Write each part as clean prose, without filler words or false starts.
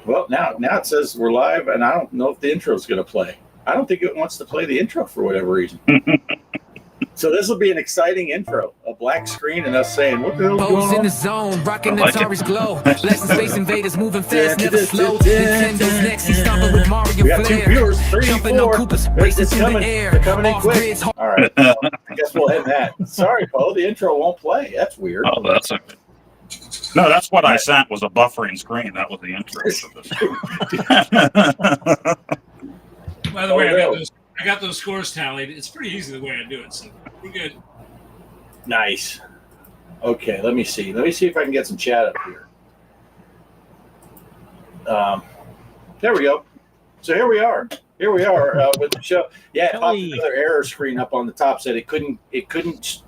Well, now it says we're live, and I don't know if the intro is going to play. I don't think it wants to play the intro for whatever reason. So this will be an exciting intro. A black screen and us saying, what the hell's going on? In the zone, rocking Atari's glow. Lesson Space Invaders moving fast, never slow. Nintendo's next, he's stomping with Mario. We got 2 viewers, 3 and 4. It's coming. They're coming in quick. All right. Well, I guess we'll end that. Sorry, Poe, the intro won't play. That's weird. Oh, that's okay. No, that's what I sent was a buffering screen. That was the intro for this. By the way, I got those scores tallied. It's pretty easy the way I do it, so we're good. Nice. Okay, let me see. Let me see if I can get some chat up here. There we go. So here we are. Here we are with the show. Yeah, it popped another error screen up on the top. Said it couldn't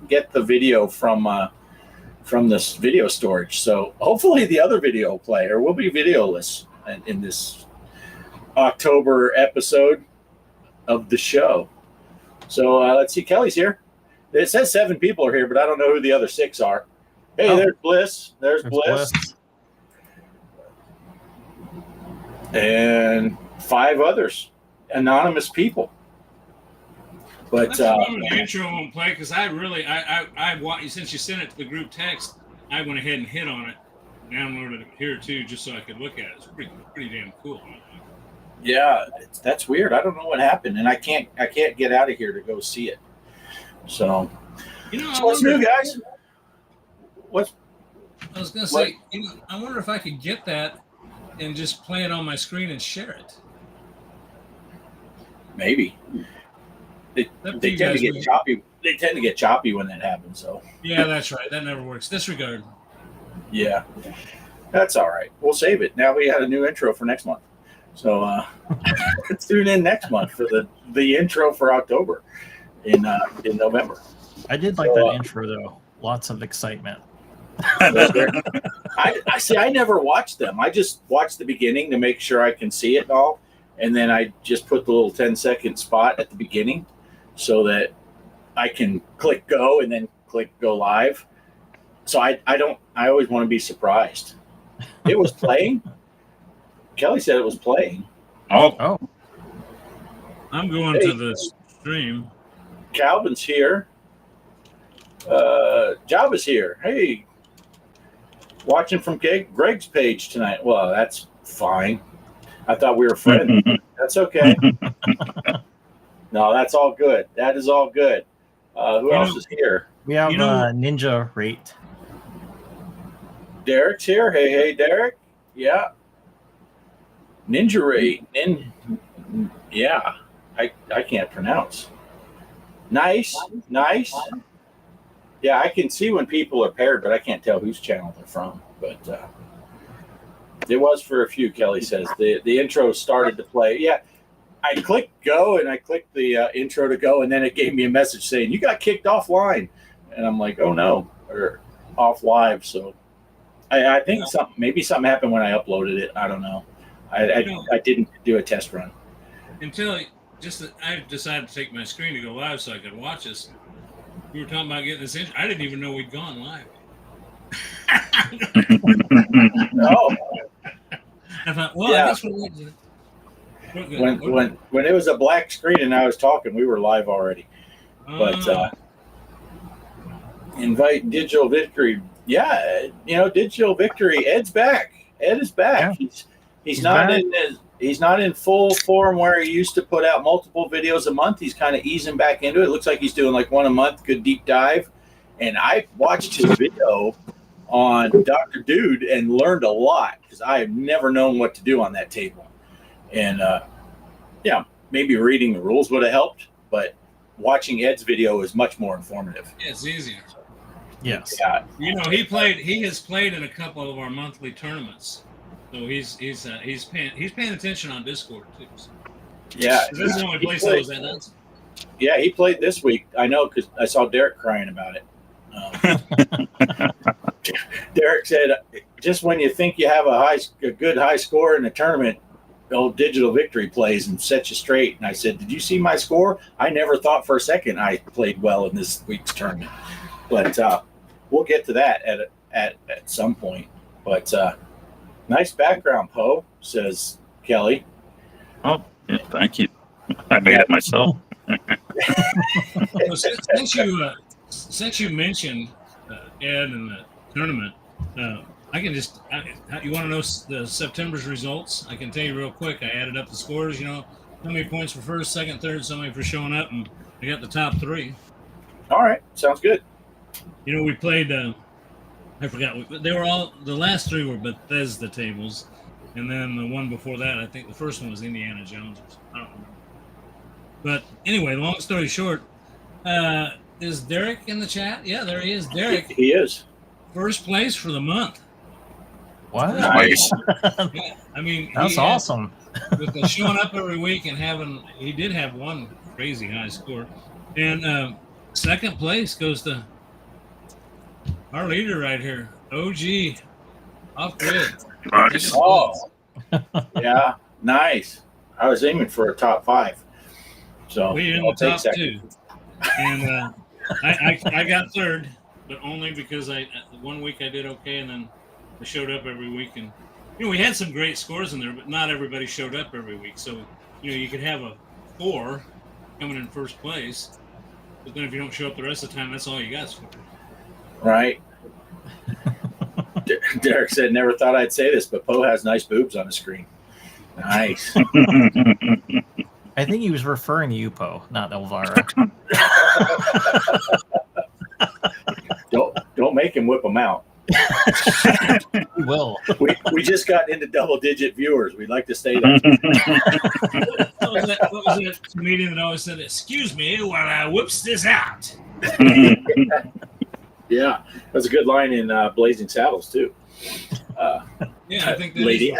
get the video from this video storage. So hopefully the other video will play, or we'll be videoless in this October episode of the show. So let's see. Kelly's here. It says 7 people are here, but I don't know who the other 6 are. Hey, there's Bliss. There's Bliss. And 5 others, anonymous people. But the intro won't play because I since you sent it to the group text, I went ahead and hit on it, downloaded it here too, just so I could look at it. It's pretty damn cool. Yeah, that's weird. I don't know what happened, and I can't get out of here to go see it. So, what's new, guys? I was gonna say, I wonder if I could get that and just play it on my screen and share it. Maybe. They tend to get choppy. They tend to get choppy when that happens. So. Yeah, that's right. That never works. Disregard. Yeah, that's all right. We'll save it. Now we had a new intro for next month. So tune in next month for the intro for October in November. I did like that intro though. Lots of excitement. I see. I never watched them. I just watched the beginning to make sure I can see it and all, and then I just put the little 10-second spot at the beginning so that I can click go and then click go live. So I always want to be surprised. It was playing. Kelly said it was playing. Oh. I'm going to the stream. Calvin's here. Java's here. Hey. Watching from Greg's page tonight. Well, that's fine. I thought we were friends. That's okay. No, that's all good. That is all good. Who else is here? We have Ninja Rate. Derek's here. Hey, Derek. Yeah. Ninja Rate. Yeah. I can't pronounce. Nice. Yeah, I can see when people are paired, but I can't tell whose channel they're from. But it was for a few, Kelly says. The intro started to play. Yeah, I clicked go, and I clicked the intro to go, and then it gave me a message saying, you got kicked offline. And I'm like, oh, no, or off live. So I think maybe something happened when I uploaded it. I don't know. I didn't do a test run. Until I decided to take my screen to go live so I could watch this. We were talking about getting this in. I didn't even know we'd gone live. No. I thought, I guess we're good. When it was a black screen and I was talking, we were live already. But invite Digital Victory. Yeah, Digital Victory. Ed's back. Ed is back. Yeah. He's not in full form where he used to put out multiple videos a month. He's kind of easing back into it. It looks like he's doing like one a month, good deep dive. And I watched his video on Dr. Dude and learned a lot because I have never known what to do on that table. And maybe reading the rules would have helped, but watching Ed's video is much more informative. Yeah, it's easier. Yes. Yeah. He has played in a couple of our monthly tournaments. So he's paying attention on Discord too. So. Yeah, this is the only place I was at. Yeah, he played this week. I know because I saw Derek crying about it. Derek said, "Just when you think you have a good high score in a tournament, old Digital Victory plays and sets you straight." And I said, "Did you see my score? I never thought for a second I played well in this week's tournament." But we'll get to that at some point. But nice background, Poe. says Kelly. Oh, yeah, thank you. I made it myself. Well, since you mentioned Ed and the tournament, I can just you want to know the September's results? I can tell you real quick. I added up the scores. You know, how many points for first, second, third, so many for showing up, and I got the top 3. All right, sounds good. You know, we played. I forgot. They were all the last 3 were Bethesda tables, and then the one before that, I think the first one was Indiana Jones. I don't remember. But anyway, long story short, is Derek in the chat? Yeah, there he is. Derek. He is. First place for the month. Wow. Nice. Yeah, I mean, That's awesome. With the showing up every week and he did have one crazy high score. And second place goes to our leader right here, OG, off grid. Nice. Oh, yeah, nice. I was aiming for a top 5. So We're in the top 2. And I got third, but only because one week I did okay, and then I showed up every week. And we had some great scores in there, but not everybody showed up every week. So you could have a 4 coming in first place, but then if you don't show up the rest of the time, that's all you got scored. Right. Derek said, "Never thought I'd say this, but Poe has nice boobs on the screen." Nice. I think he was referring to you, Poe, not Elvira. Don't make him whip them out. He will. We just got into double-digit viewers. We'd like to stay there. What was that comedian that always said, "Excuse me while I whips this out"? Yeah, that's a good line in Blazing Saddles too. Yeah, I think that lady is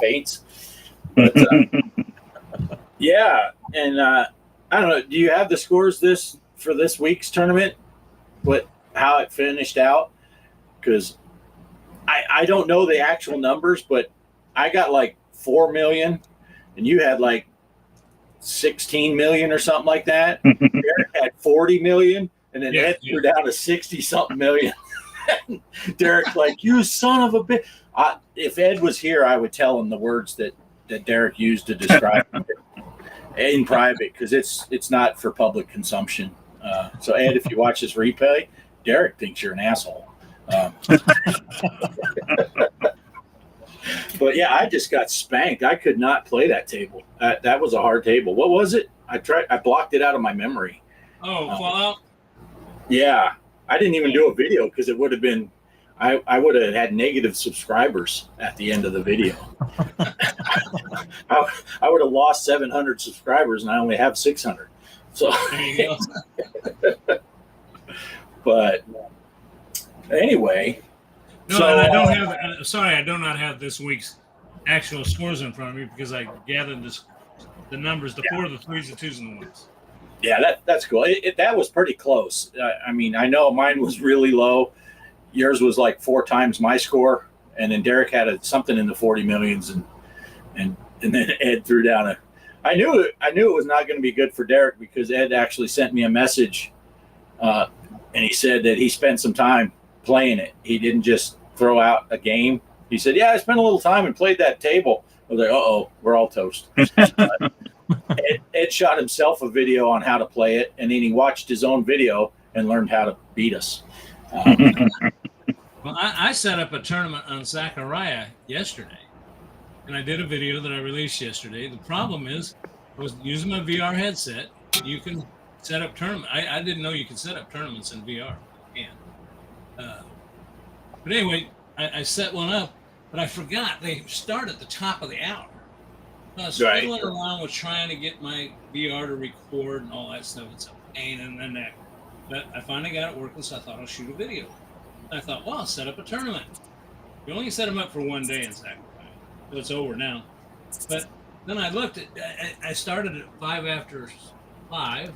faints. But, yeah, and I don't know. Do you have the scores for this week's tournament? How it finished out? Because I don't know the actual numbers, but I got like 4 million, and you had like 16 million or something like that. Derek had 40 million. And then Ed threw down to 60-something million. Derek, like, you son of a bitch. If Ed was here, I would tell him the words that Derek used to describe him in private, because it's not for public consumption. So, Ed, if you watch this replay, Derek thinks you're an asshole. But, yeah, I just got spanked. I could not play that table. That was a hard table. What was it? I blocked it out of my memory. Oh, Fallout? Yeah, I didn't even do a video because it would have been, I would have had negative subscribers at the end of the video. I would have lost 700 subscribers, and I only have 600. So, there you go. But anyway, No, so, and I don't have. Sorry, I do not have this week's actual scores in front of me because I gathered the numbers, the 4, the 3s, the 2s, and the 1s. Yeah, that's cool. That was pretty close. I mean, I know mine was really low. Yours was like 4 times my score, and then Derek had something in the 40 millions, and then Ed threw down I knew it was not going to be good for Derek, because Ed actually sent me a message, and he said that he spent some time playing it. He didn't just throw out a game. He said, "Yeah, I spent a little time and played that table." I was like, "Uh-oh, we're all toast." Ed shot himself a video on how to play it, and then he watched his own video and learned how to beat us. Well, I set up a tournament on Zachariah yesterday, and I did a video that I released yesterday. The problem is I was using my VR headset. You can set up tournament. I didn't know you could set up tournaments in VR. But anyway, I set one up, but I forgot they start at the top of the hour. I was fiddling around with trying to get my VR to record and all that stuff. It's a pain in the neck. But I finally got it working, so I thought I'll shoot a video. And I thought, well, I'll set up a tournament. You only set them up for one day in Zachariah, so it's over now. But then I looked at, I started at 5 after 5,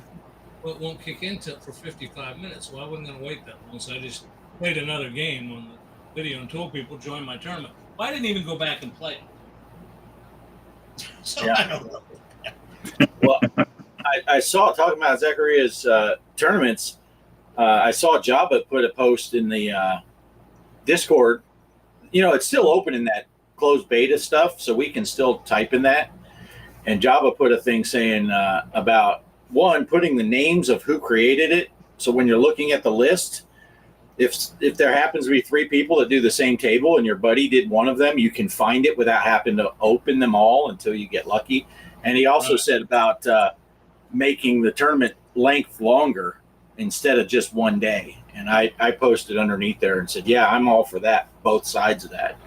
but it won't kick in for 55 minutes. Well, I wasn't going to wait that long, so I just played another game on the video and told people to join my tournament. Well, I didn't even go back and play it. So I don't know. Well, I saw, talking about Zachariah's tournaments, I saw Jabba put a post in the Discord. You know, it's still open in closed beta stuff, so we can still type in that. And Java put a thing saying about putting the names of who created it. So when you're looking at the list, if there happens to be 3 people that do the same table and your buddy did one of them, you can find it without having to open them all until you get lucky. And he also said about making the tournament length longer instead of just one day. And I posted underneath there and said, yeah, I'm all for that, both sides of that.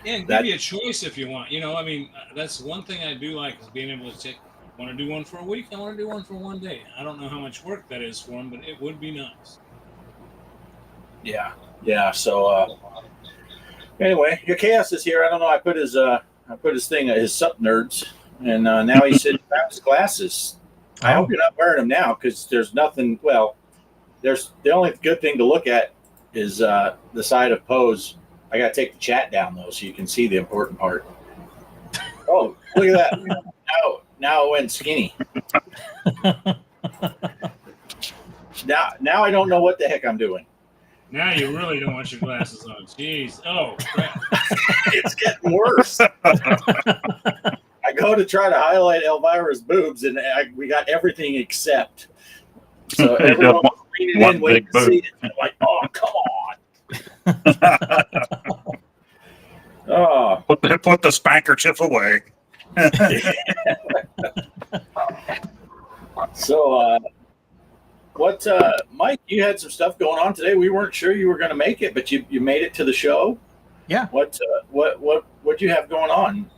And give you a choice if you want. I mean, that's one thing I do like is being able to take, want to do one for a week, I want to do one for one day. I don't know how much work that is for them, but it would be nice. Yeah. So anyway, your Chaos is here. I don't know. I put his thing, his sup nerds, and now he said grab his glasses. I hope you're not wearing them now because there's nothing. Well, there's the only good thing to look at is the side of Pose. I got to take the chat down though, so you can see the important part. Oh, look at that! Now it went skinny. Now I don't know what the heck I'm doing. Now you really don't want your glasses on. Jeez. Oh, crap. It's getting worse. I go to try to highlight Elvira's boobs, and we got everything except. So everyone was leaning in, waiting to see it. And I'm like, oh, come on. Oh. Put the spankerchief away. So, what, Mike? You had some stuff going on today. We weren't sure you were going to make it, but you made it to the show. Yeah. What you have going on?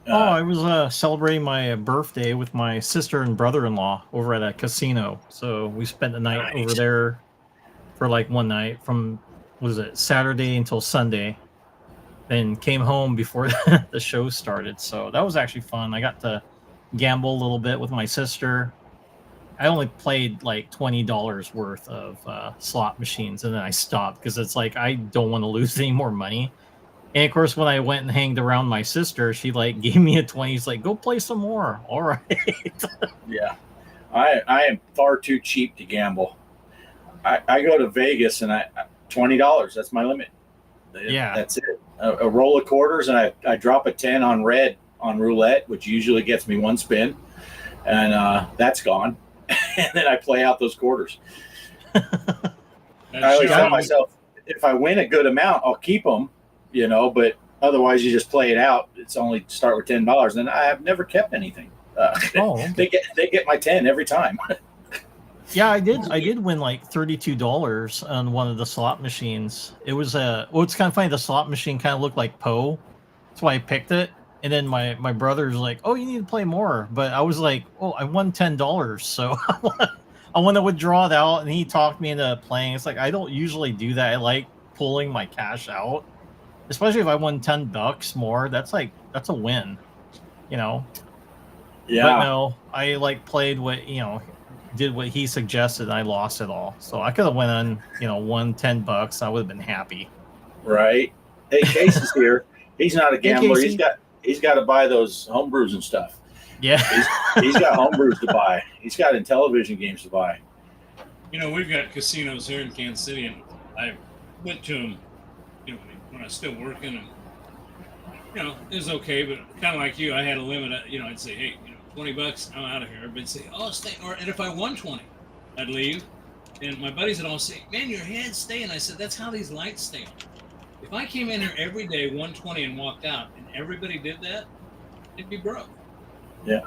I was celebrating my birthday with my sister and brother-in-law over at a casino. So we spent the night over there for like one night from Saturday until Sunday. Then came home before the show started. So that was actually fun. I got to gamble a little bit with my sister. I only played like $20 worth of slot machines, and then I stopped because it's like I don't want to lose any more money. And of course, when I went and hanged around my sister, she like gave me a 20. She's like, "Go play some more." All right. Yeah, I am far too cheap to gamble. I go to Vegas and $20. That's my limit. Yeah, that's it. A roll of quarters, and I drop a 10 on red on roulette, which usually gets me one spin, and that's gone. And then I play out those quarters. I always tell myself, if I win a good amount, I'll keep them, but otherwise you just play it out. It's only start with $10. And I have never kept anything. Okay. They get my 10 every time. Yeah, I did win like $32 on one of the slot machines. It was it's kind of funny. The slot machine kind of looked like Poe. That's why I picked it. And then my brother's like, "Oh, you need to play more." But I was like, "Oh, I won $10, so I want to withdraw it out." And he talked me into playing. It's like I don't usually do that. I like pulling my cash out, especially if I won $10 more. That's a win, Yeah. But no, I played what did what he suggested, and I lost it all. So I could have went on won $10. I would have been happy. Right. Hey, Case is here. He's not a gambler. Hey, He's got to buy those homebrews and stuff. Yeah. he's got homebrews to buy. He's got Intellivision games to buy. We've got casinos here in Kansas City, and I went to them, when I was still working, and it was okay, but kind of like you, I had a limit. I'd say, hey, $20, I'm out of here. But say, oh, stay. And if I won 20, I'd leave. And my buddies would all say, man, your head's staying. I said, that's how these lights stay on. If I came in here every day, 120, and walked out, and everybody did that, it'd be broke. Yeah.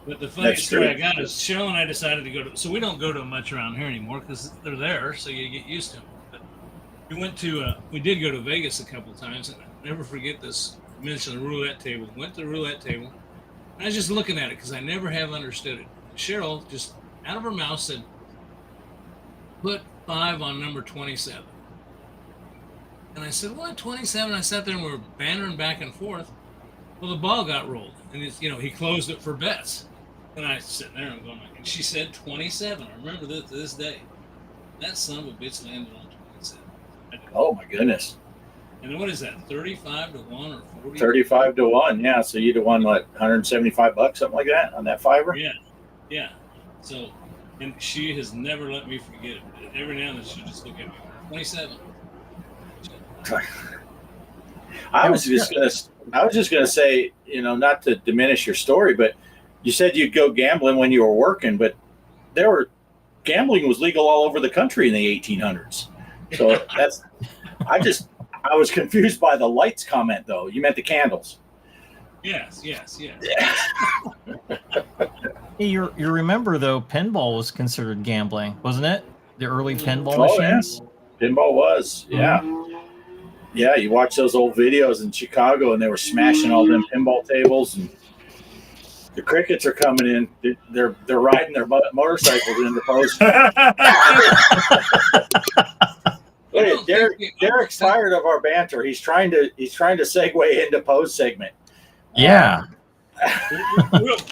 But the funny story I got is Cheryl and I decided to go to, so we don't go to them much around here anymore because they're there, so you get used to them. But we did go to Vegas a couple of times, and I'll never forget this. I mentioned the roulette table. Went to the roulette table, and I was just looking at it because I never have understood it. Cheryl just out of her mouth said, "Put 5 on number 27." And I said, "What, 27?" I sat there and we were bantering back and forth. Well, the ball got rolled, and he closed it for bets. And I sitting there and going, and she said 27. I remember this to this day. That son of a bitch landed on 27. Oh my goodness! And what is that? 35 to 1 or 40? 35 to 1. Yeah. So you'd have won what, $175, something like that, on that fiver. Yeah. So, and she has never let me forget it. Every now and then she'll just look at me. 27. I was just gonna say, not to diminish your story, but you said you'd go gambling when you were working, but gambling was legal all over the country in the 1800s. So I was confused by the lights comment though. You meant the candles. Yes. Hey, you remember though, pinball was considered gambling, wasn't it? The early pinball machines. Yeah. Pinball was, yeah. Yeah, you watch those old videos in Chicago, and they were smashing all them pinball tables, and the crickets are coming in. They're riding their motorcycles into post. Look, Derek's tired of our banter. He's trying to segue into post segment. Yeah.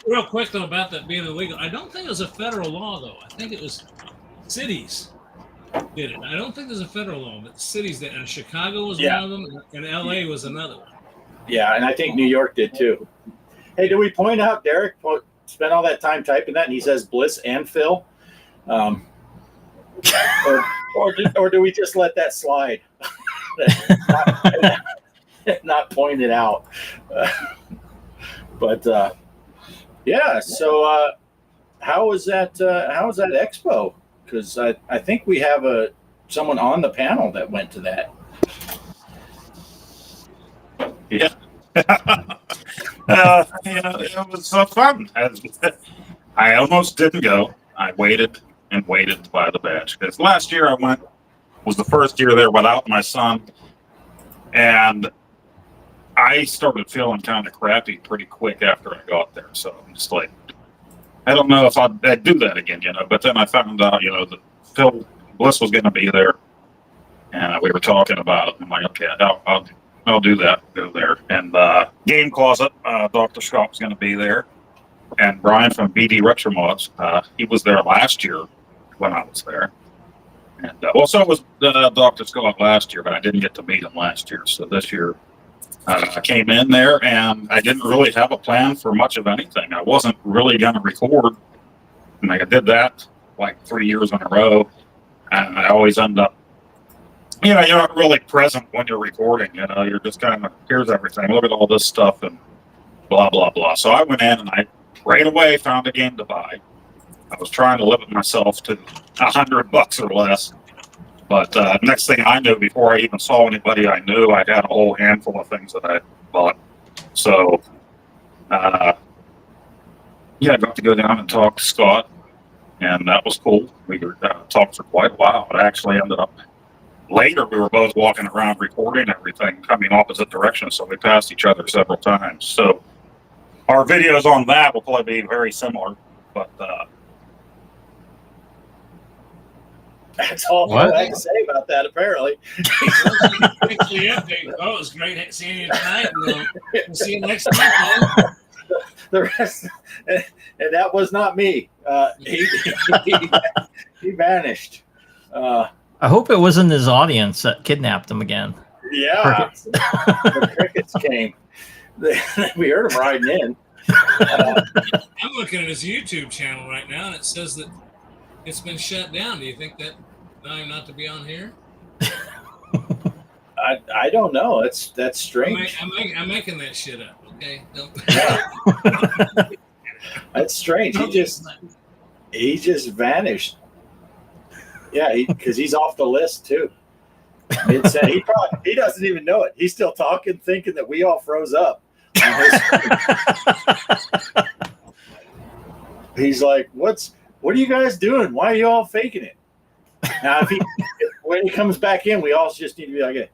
Real quick though about that being illegal. I don't think it was a federal law though. I think it was cities did it. I don't think there's a federal law, but cities did. And Chicago was one of them, and LA was another one. Yeah, and I think New York did too. Hey, did we point out Derek spent all that time typing that, and he says Bliss and Phil? Or do we just let that slide? Not point it out. But yeah, so how was that expo? Because I think we have someone on the panel that went to that. Yeah. It was so fun. I almost didn't go. I waited and waited to buy the badge. Because last year I was the first year there without my son. And I started feeling kind of crappy pretty quick after I got there. So I'm just like, I don't know if I'd do that again, But then I found out, that Phil Bliss was going to be there. And we were talking about it. I'm like, okay, I'll do that. Go there. And Game Closet, Dr. Scott was going to be there. And Brian from BD Retro Mods, he was there last year when I was there. And so was Dr. Scott last year, but I didn't get to meet him last year. So this year I came in there and I didn't really have a plan for much of anything. I wasn't really going to record. And I did that like 3 years in a row. And I always end up, you're not really present when you're recording. You're just kind of, here's everything. Look at all this stuff and blah, blah, blah. So I went in and I right away found a game to buy. I was trying to limit myself to $100 or less. But next thing I knew, before I even saw anybody I knew, I had a whole handful of things that I bought. So, I got to go down and talk to Scott, and that was cool. We talked for quite a while. It actually ended up later. We were both walking around recording everything, coming opposite directions, so we passed each other several times. So, our videos on that will probably be very similar, but. That's all I have to say about that, apparently. Oh, it was great seeing you tonight. We'll see you next time. The rest, and that was not me. He vanished. I hope it wasn't his audience that kidnapped him again. Yeah. The crickets came. We heard him riding in. I'm looking at his YouTube channel right now, and it says that it's been shut down. Do you think that I'm not to be on here? I don't know. That's strange. I'm making that shit up. Okay. Yeah. That's strange. He just vanished. Yeah, because he's off the list too. He doesn't even know it. He's still talking, thinking that we all froze up. He's like, what are you guys doing? Why are you all faking it? Now, when he comes back in, we all just need to be like,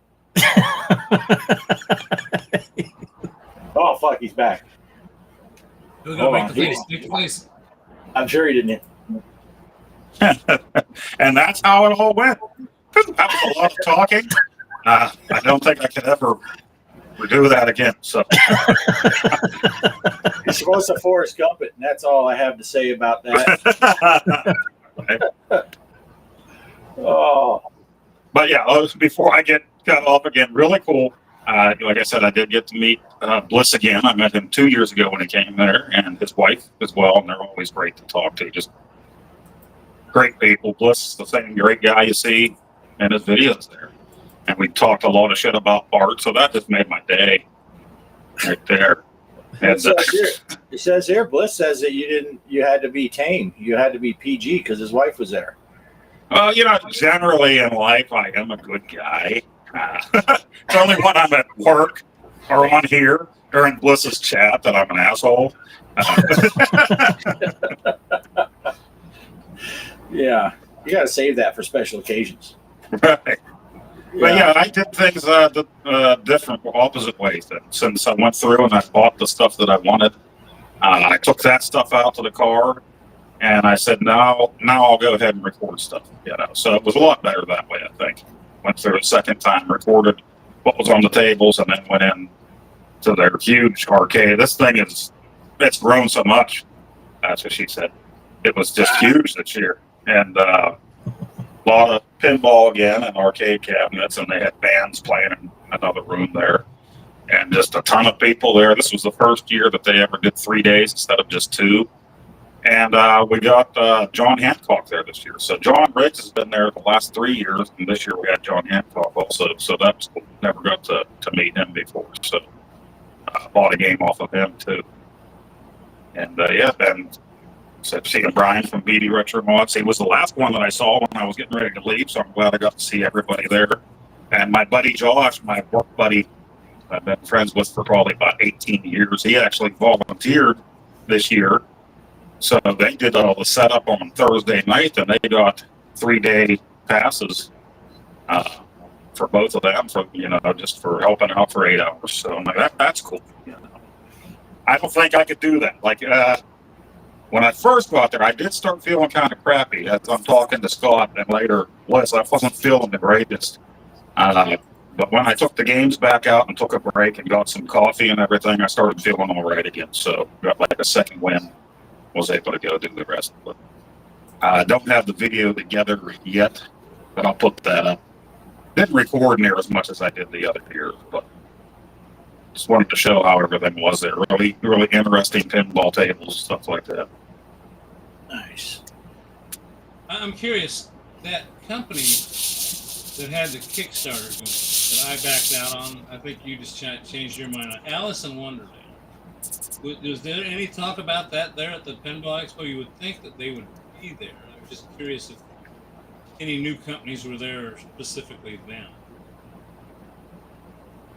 oh, fuck, he's back. He'll go make the face. I'm sure he didn't. And that's how it all went. That was a lot of talking. I don't think I could ever do that again. So You're supposed to Forrest Gump it, and that's all I have to say about that. Oh, but yeah, before I get cut off again, really cool. Like I said, I did get to meet Bliss again. I met him 2 years ago when he came there, and his wife as well. And they're always great to talk to. Just great people. Bliss is the same great guy you see in his videos there. and we talked a lot of shit about Bart. So that just made my day, right there. And, It says here, Bliss says that you had to be tame. You had to be PG because his wife was there. well, generally in life, I am a good guy. It's only when I'm at work or on here or in Bliss's chat that I'm an asshole. Yeah, you got to save that for special occasions. Right. But yeah, I did things different, opposite ways. Since I went through and I bought the stuff that I wanted, I took that stuff out to the car, and I said, now I'll go ahead and record stuff. So it was a lot better that way. I think went through a second time, recorded what was on the tables, and then went in to their huge arcade. This thing it's grown so much. That's what she said. It was just huge this year, and a lot of pinball again and arcade cabinets, and they had bands playing in another room there, and just a ton of people there. This was the first year that they ever did 3 days instead of just 2. And we got John Hancock there this year. So John Riggs has been there the last 3 years, and this year we had John Hancock also. So that's cool. Never got to meet him before. So I bought a game off of him too. And and seeing Brian from BD Retro Mods. He was the last one that I saw when I was getting ready to leave, so I'm glad I got to see everybody there. And my buddy Josh, my work buddy, I've been friends with for probably about 18 years. He actually volunteered this year. So they did all the setup on Thursday night, and they got 3-day passes for both of them, for just for helping out for 8 hours. So I'm like, that's cool. I don't think I could do that. Like when I first got there, I did start feeling kind of crappy. As I'm talking to Scott and later Bliss, I wasn't feeling the greatest. But when I took the games back out and took a break and got some coffee and everything, I started feeling all right again. So got like a second win. Was able to go do the rest of it. I don't have the video together yet, but I'll put that up. Didn't record near as much as I did the other years, but just wanted to show how everything was there. Really, really interesting pinball tables, stuff like that. Nice. I'm curious, that company that had the Kickstarter going, that I backed out on, I think you just changed your mind on, Alice in Wonderland. Was there any talk about that there at the Pinball Expo? You would think that they would be there. I'm just curious if any new companies were there specifically then.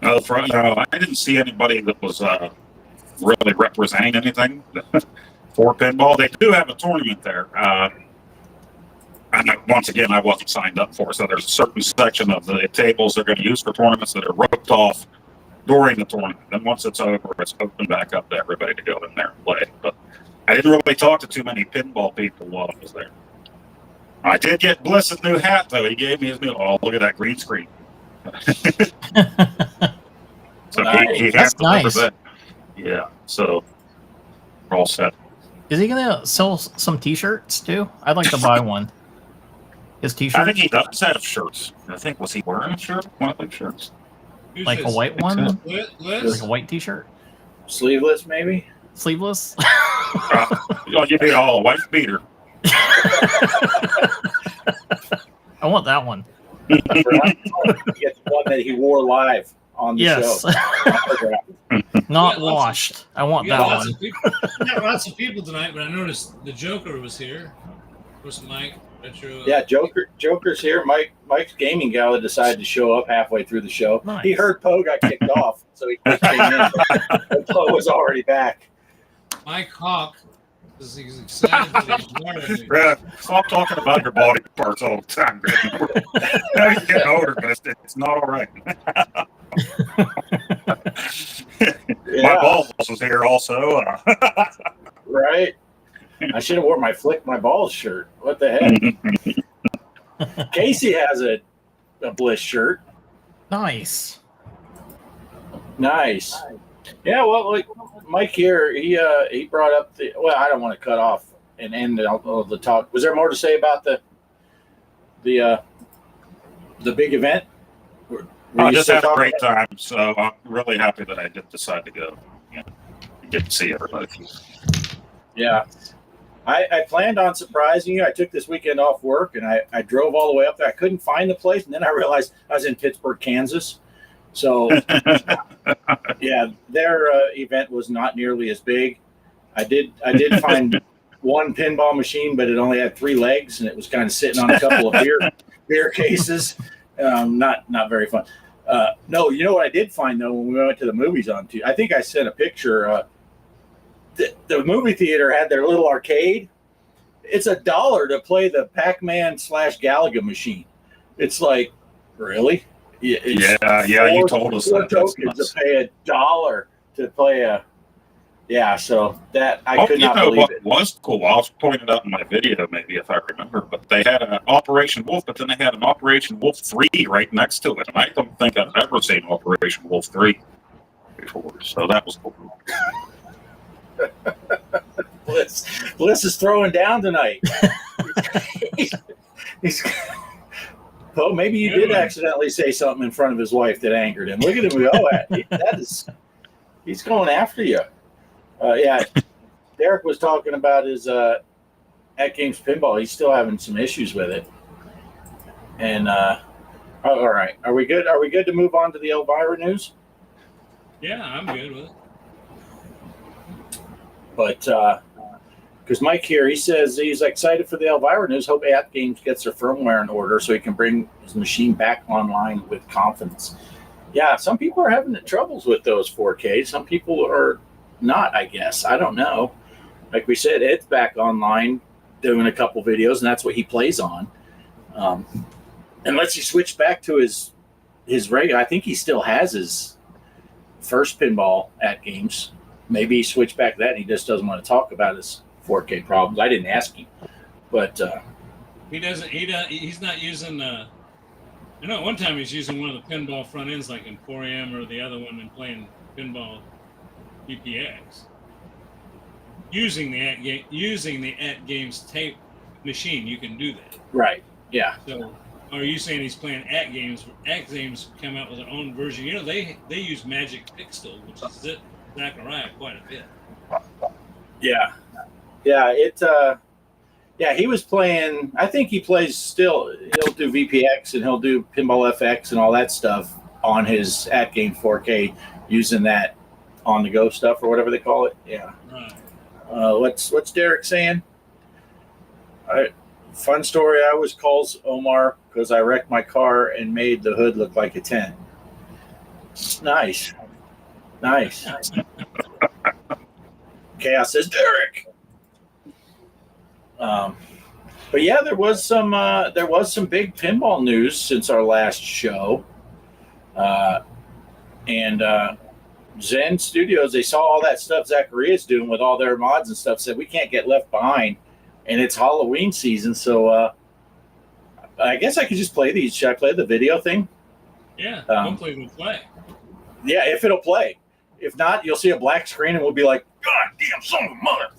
No, I didn't see anybody that was really representing anything for pinball. They do have a tournament there. And once again, I wasn't signed up for it. So there's a certain section of the tables they're going to use for tournaments that are roped off during the tournament. Then once it's over, it's open back up to everybody to go in there and play. But I didn't really talk to too many pinball people while I was there. I did get Bliss's new hat, though. He gave me his new, look at that green screen. So nice. he That's nice. That. Yeah, so we're all set. Is he going to sell some t-shirts, too? I'd like to buy one. His t-shirt? I think he does have shirts. I think, was he wearing a shirt? One of those shirts. Like a white one? Liz? Like a white t-shirt? Sleeveless, maybe? Sleeveless? You need a wife beater. I want that one. Get the one that he wore live on the show. Not washed. I want that one. We got lots of people tonight, but I noticed the Joker was here. Of course, Mike. Yeah, Joker's here. Mike's gaming gala decided to show up halfway through the show. Nice. He heard Poe got kicked off, so he came in. But Poe was already back. Mike Hawk is excited that he's learning. Brad, stop talking about your body parts all the time, Brad. Now you're getting older, but it's not all right. My balls was here also. Right. I should have worn my Flick My Balls shirt. What the heck? Casey has a Bliss shirt. Nice. Nice. Yeah, well, like Mike here, he brought up I don't want to cut off and end the talk. Was there more to say about the big event? I just had a great time, so I'm really happy that I did decide to go. Get to see everybody. Yeah. I planned on surprising you. I took this weekend off work, and I drove all the way up there. I couldn't find the place, and then I realized I was in Pittsburgh, Kansas. So, yeah, their event was not nearly as big. I did find one pinball machine, but it only had 3 legs, and it was kind of sitting on a couple of beer cases. Not very fun. No, you know what I did find though when we went to the movies on Tuesday? I think I sent a picture. The movie theater had their little arcade. It's $1 to play the Pac-Man / Galaga machine. It's like, really? Yeah, you told us that. Tokens to pay $1 to play a. Yeah, so that I could not believe it. What was cool? I was pointing out in my video, maybe if I remember, but they had an Operation Wolf, but then they had an Operation Wolf 3 right next to it, and I don't think I've ever seen Operation Wolf 3 before, so that was cool. Bliss is throwing down tonight. Oh, maybe you did accidentally say something in front of his wife that angered him. Look at him go. He's going after you. Yeah, Derek was talking about his at Games Pinball. He's still having some issues with it. And all right, are we good? Are we good to move on to the Elvira news? Yeah, I'm good with it. But because Mike here, he says he's excited for the Elvira news. Hope At Games gets their firmware in order so he can bring his machine back online with confidence. Yeah, some people are having troubles with those 4K. Some people are not, I guess. I don't know. Like we said, Ed's back online doing a couple videos, and that's what he plays on. Unless he switched back to his regular, I think he still has his first pinball at Games. Maybe he switched back to that and he just doesn't want to talk about his 4K problems. I didn't ask him, but he's not using I know at one time he's using one of the pinball front ends like Emporium or the other one and playing pinball BPX. Using the at Games tape machine, you can do that. Right. Yeah. So are you saying he's playing at Games? At Games come out with their own version. You know, they use Magic Pixel, which is it. Zachariah quite a bit. Yeah. Yeah, he was playing. I think he plays still. He'll do VPX and he'll do Pinball FX and all that stuff on his at game 4K using that on the go stuff or whatever they call it. Yeah. Right. What's Derek saying? Fun story. I always calls Omar because I wrecked my car and made the hood look like a tent. Nice. Kaos says Derek. But yeah, there was some big pinball news since our last show. And Zen Studios, they saw all that stuff Zachariah's doing with all their mods and stuff, said we can't get left behind, and it's Halloween season, so I guess I could just play these. Should I play the video thing? Yeah, hopefully it'll play. Yeah, if it'll play. If not, you'll see a black screen and we'll be like, God damn son of a mother.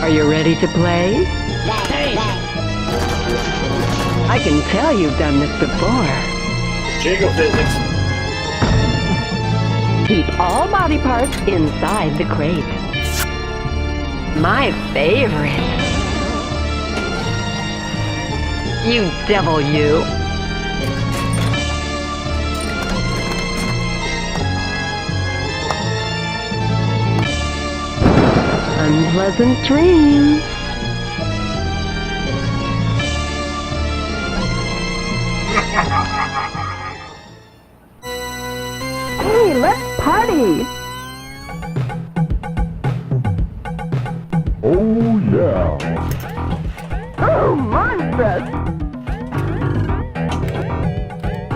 Are you ready to play? I can tell you've done this before. Jiggle physics. Keep all body parts inside the crate. My favorite. You devil, you. Unpleasant dreams. Hey, let's party! Oh, yeah. Oh, monstrous!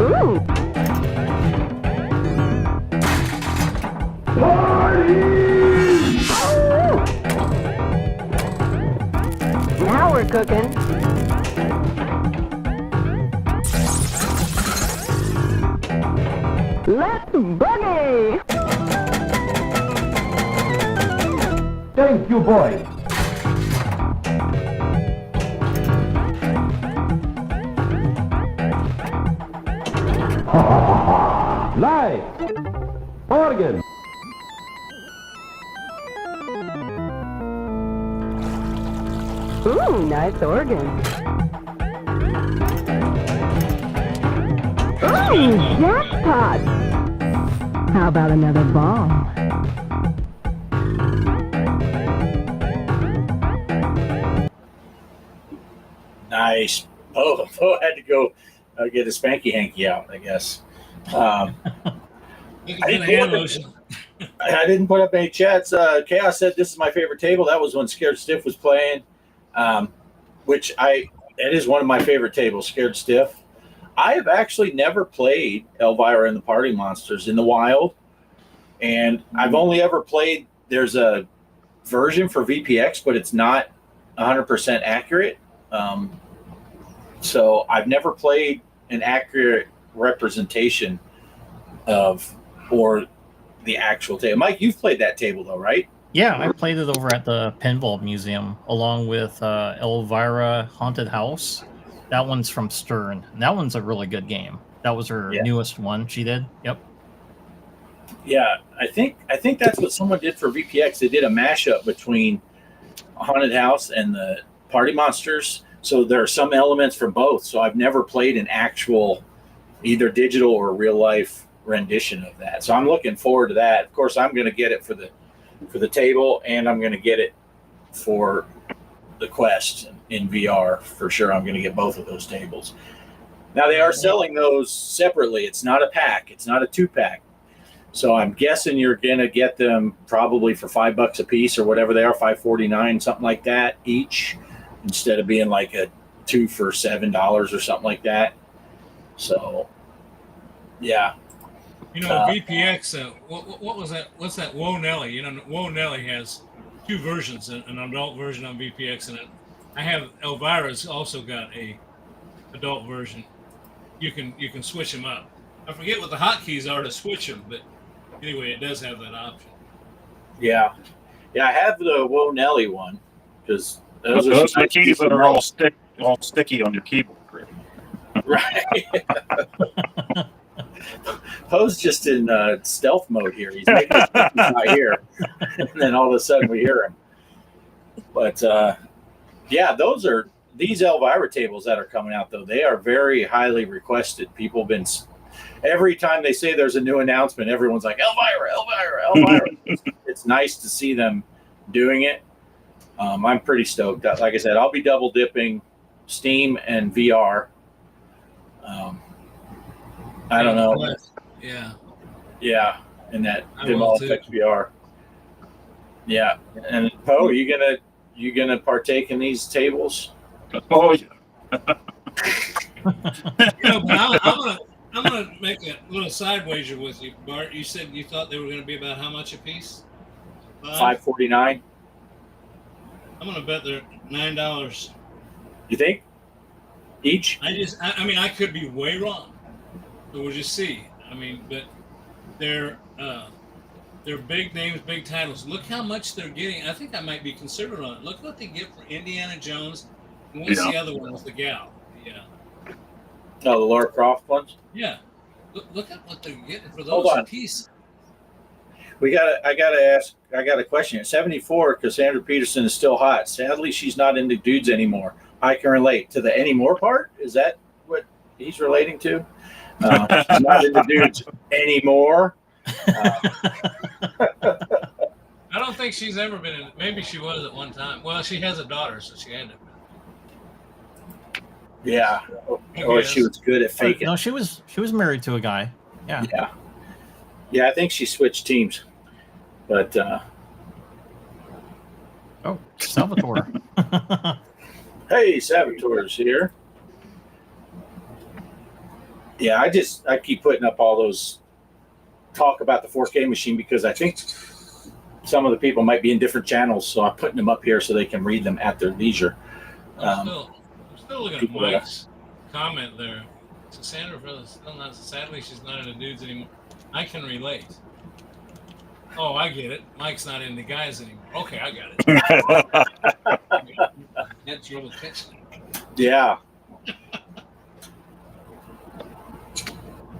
Ooh! Oh! Now we're cooking. Let's boogie! Thank you, boys. Live. Organ. Ooh, nice organ. Ooh, jackpot! How about another ball? Nice. Oh, had to go get a spanky hanky out, I guess. I didn't put up any chats. Chaos said this is my favorite table. That was when Scared Stiff was playing, it is one of my favorite tables, Scared Stiff. I have actually never played Elvira and the Party Monsters in the wild, and I've only ever played. There's a version for VPX, but it's not 100% accurate. So I've never played an accurate representation of or the actual table. Mike, you've played that table though, right? Yeah, I played it over at the Pinball Museum along with Elvira Haunted House. That one's from Stern. And that one's a really good game. That was her newest one she did. Yep. Yeah, I think that's what someone did for VPX. They did a mashup between Haunted House and the Party Monsters. So there are some elements from both. So I've never played an actual either digital or real life rendition of that. So I'm looking forward to that. Of course, I'm going to get it for the table, and I'm going to get it for the Quest in VR for sure. I'm going to get both of those tables. Now they are selling those separately. It's not a pack. It's not a 2-pack. So I'm guessing you're going to get them probably for $5 a piece or whatever they are, $5.49, something like that each, instead of being like a 2 for $7 or something like that. So, yeah. You know, VPX, what was that? What's that? Whoa Nelly. You know, Whoa Nelly has 2 versions, an adult version on VPX, and I have Elvira's also got a adult version. You can switch them up. I forget what the hotkeys are to switch them, but anyway, it does have that option. Yeah, I have the Whoa Nelly one because those are the keys that are all sticky on your keyboard. Right. Poe's just in stealth mode here. He's making he's not here, and then all of a sudden we hear him. But yeah, these Elvira tables that are coming out though. They are very highly requested. People have been every time they say there's a new announcement, everyone's like Elvira. It's nice to see them doing it. I'm pretty stoked. Like I said, I'll be double dipping Steam and VR. I don't know. Yeah, in that Pinball Effects VR. Yeah, and Poe, you gonna partake in these tables? Oh yeah. I'm gonna make a little side wager with you, Bart. You said you thought they were gonna be about how much a piece? $5.49. I'm gonna bet they're $9. You think? Each? I mean, I could be way wrong. So we'll just see. I mean, but they're big names, big titles. Look how much they're getting. I think I might be conservative on it. Look what they get for Indiana Jones. And what's the other one with the gal? Yeah. Oh, the Lara Croft ones? Yeah. Look at what they're getting for those pieces. I got a question. At 74, Cassandra Peterson is still hot. Sadly, she's not into dudes anymore. I can relate to the anymore part. Is that what he's relating to? She's not into dudes anymore. I don't think she's ever been in. Maybe she was at one time. Well, she has a daughter, so she had to. Yeah. Or she was good at faking. No, she was married to a guy. Yeah. Yeah, I think she switched teams. But oh, Salvatore. Hey, Salvatore's here. Yeah, I keep putting up all those talk about the 4K machine because I think some of the people might be in different channels, so I'm putting them up here so they can read them at their leisure. I'm still looking at Mike's comment there. Cassandra, still not. Sadly, she's not into dudes anymore. I can relate. Oh, I get it. Mike's not into guys anymore. Okay, I got it. Had trouble catching it. Yeah.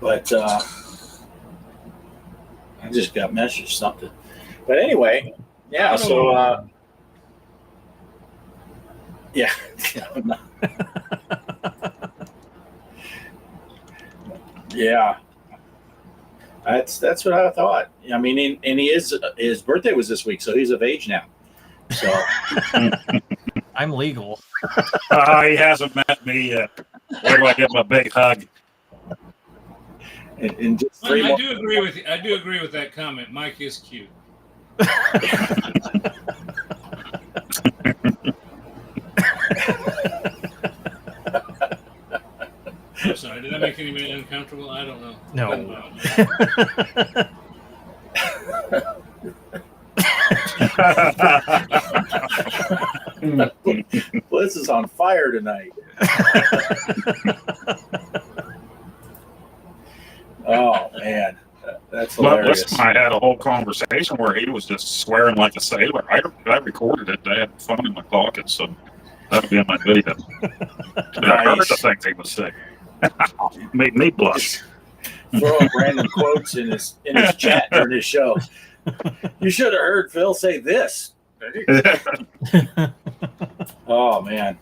But I just got messaged something. But anyway, yeah. So yeah. Yeah. That's what I thought. I mean, and he is, his birthday was this week, so he's of age now. So I'm legal. He hasn't met me yet. Where do I give him a big hug? in just I do agree with you. I do agree with that comment. Mike is cute. I'm sorry. Did that make anybody uncomfortable? I don't know. No. Bliss is on fire tonight. Oh man, that's hilarious. Bliss and I had a whole conversation where he was just swearing like a sailor. I recorded it. I had fun in my pocket, so that'll be in my video. I heard the things he was saying. Made me blush. Throwing random quotes in his chat during his show. You should have heard Phil say this. Oh man.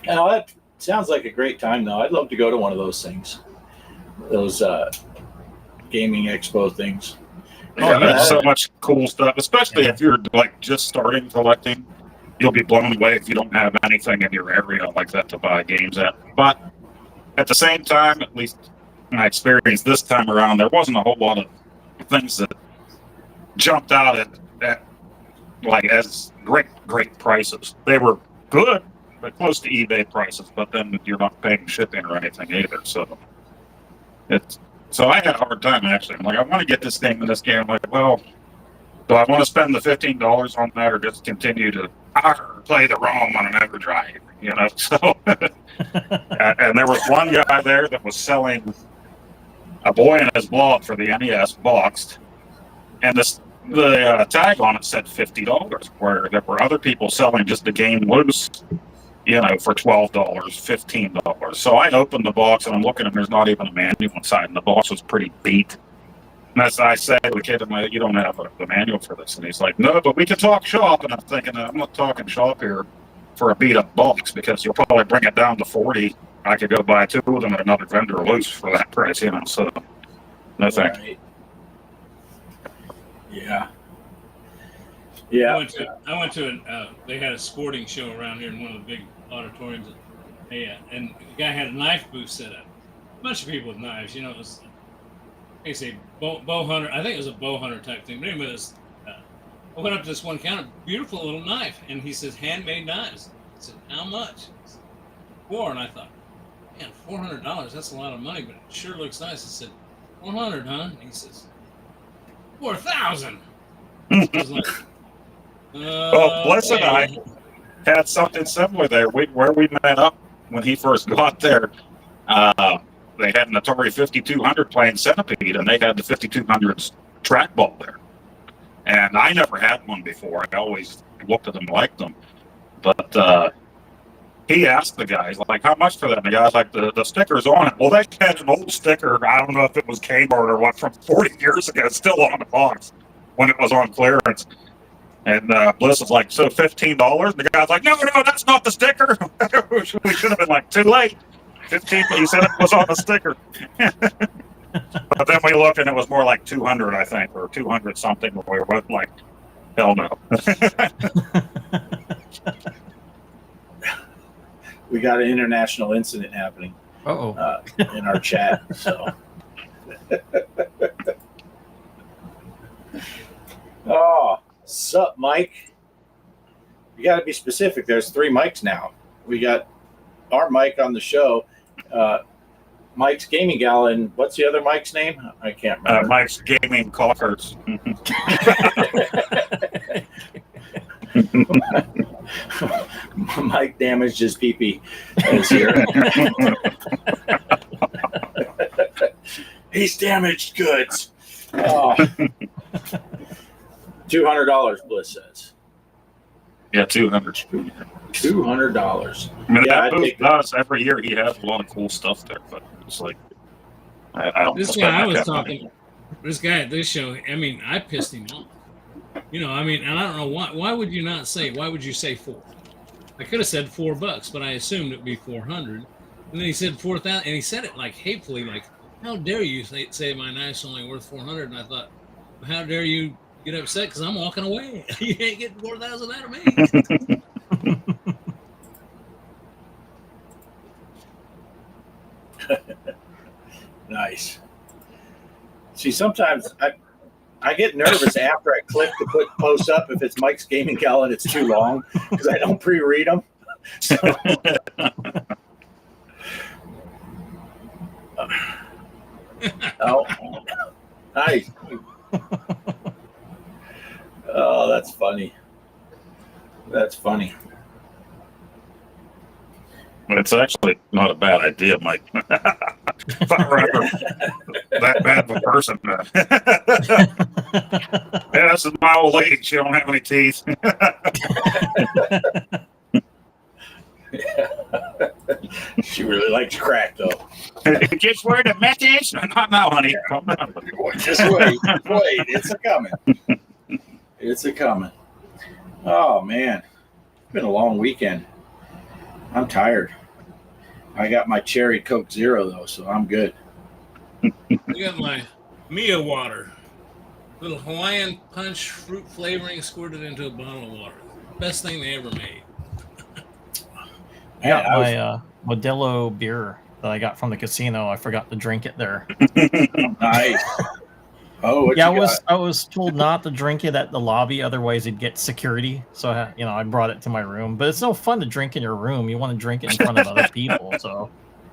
Now that sounds like a great time though. I'd love to go to one of those things. Those gaming expo things. Yeah, there's so much cool stuff, especially if you're like just starting collecting. You'll be blown away if you don't have anything in your area like that to buy games at. But at the same time, at least my experience this time around, there wasn't a whole lot of things that jumped out at like as great prices. They were good, but close to eBay prices. But then you're not paying shipping or anything either. So I had a hard time actually. I'm like, I want to get this game in this game. I'm like, well, do I want to spend the $15 on that or just continue to play the ROM on an Mega Drive? You know, so and there was one guy there that was selling a Boy and His Blob for the NES boxed, and the tag on it said $50, where there were other people selling just the game loose, you know, for $12, $15. So I opened the box and I'm looking and there's not even a manual inside, and the box was pretty beat. And as I said to the kid, I'm like, you don't have the manual for this. And he's like, no, but we can talk shop. And I'm thinking, I'm not talking shop here for a beat up box, because you'll probably bring it down to 40. I could go buy 2 of them at another vendor loose for that price, you know. So no thank you. Yeah. Yeah. I went to they had a sporting show around here in one of the big auditoriums. And the guy had a knife booth set up. A bunch of people with knives, you know. It was, they say bow hunter. I think it was a bow hunter type thing. But anyway, I went up to this one counter, beautiful little knife, and he says, handmade knives. I said, how much? Said, $4. And I thought, man, $400, that's a lot of money, but it sure looks nice. I said, 400, huh? And he says, 4,000. I was like, well, Bliss and I had something similar there. Where we met up when he first got there, they had an Atari 5200 playing Centipede, and they had the 5200's trackball there. And I never had one before. I always looked at them and liked them. But he asked the guys, like, how much for that? And the guy's like, the sticker's on it. Well, they had an old sticker. I don't know if it was Kmart or what, from 40 years ago, still on the box when it was on clearance. And Bliss was like, so $15? And the guy's like, no, that's not the sticker. We should have been like, too late. 15, he said it was on the sticker. But then we looked and it was more like 200, I think, or 200 something. We were both like, hell no. We got an international incident happening in our chat. So, oh, sup, Mike? You got to be specific. There's 3 mics now. We got our mic on the show. Mike's Gaming Gal, and what's the other Mike's name? I can't remember. Mike's Gaming Cockers. Mike damaged his pee-pee. Is here. He's damaged goods. Oh. $200, Bliss says. Yeah, $200. $200. I mean, Yeah, that booth does every year. He has a lot of cool stuff there, but it's like I don't. This guy I was talking. This guy at this show. I mean, I pissed him off. I mean, and I don't know why. Why would you not say? Why would you say 4? I could have said $4, but I assumed it'd be 400. And then he said 4,000, and he said it like hatefully, like, "How dare you say my knife's only worth 400?" And I thought, well, how dare you get upset because I'm walking away? You ain't getting 4,000 out of me. Nice. See, sometimes I get nervous after I click to put posts up if it's Mike's Gaming Gal and it's too long because I don't pre-read them. So, oh, nice. Oh, that's funny. That's funny. It's actually not a bad idea, Mike. If I were ever that bad of a person. Yeah, this is my old lady. She don't have any teeth. She really likes crack, though. Just word a message. Not now, honey. Just wait. Wait. It's a coming. It's a coming. Oh, man. It's been a long weekend. I'm tired. I got my cherry Coke Zero, though, so I'm good. I got my Mia water. Little Hawaiian punch fruit flavoring squirted into a bottle of water. Best thing they ever made. I got my Modelo beer that I got from the casino. I forgot to drink it there. Nice. Oh, yeah, I was told not to drink it at the lobby, otherwise it'd get security. So I brought it to my room. But it's no fun to drink in your room. You want to drink it in front of other people. So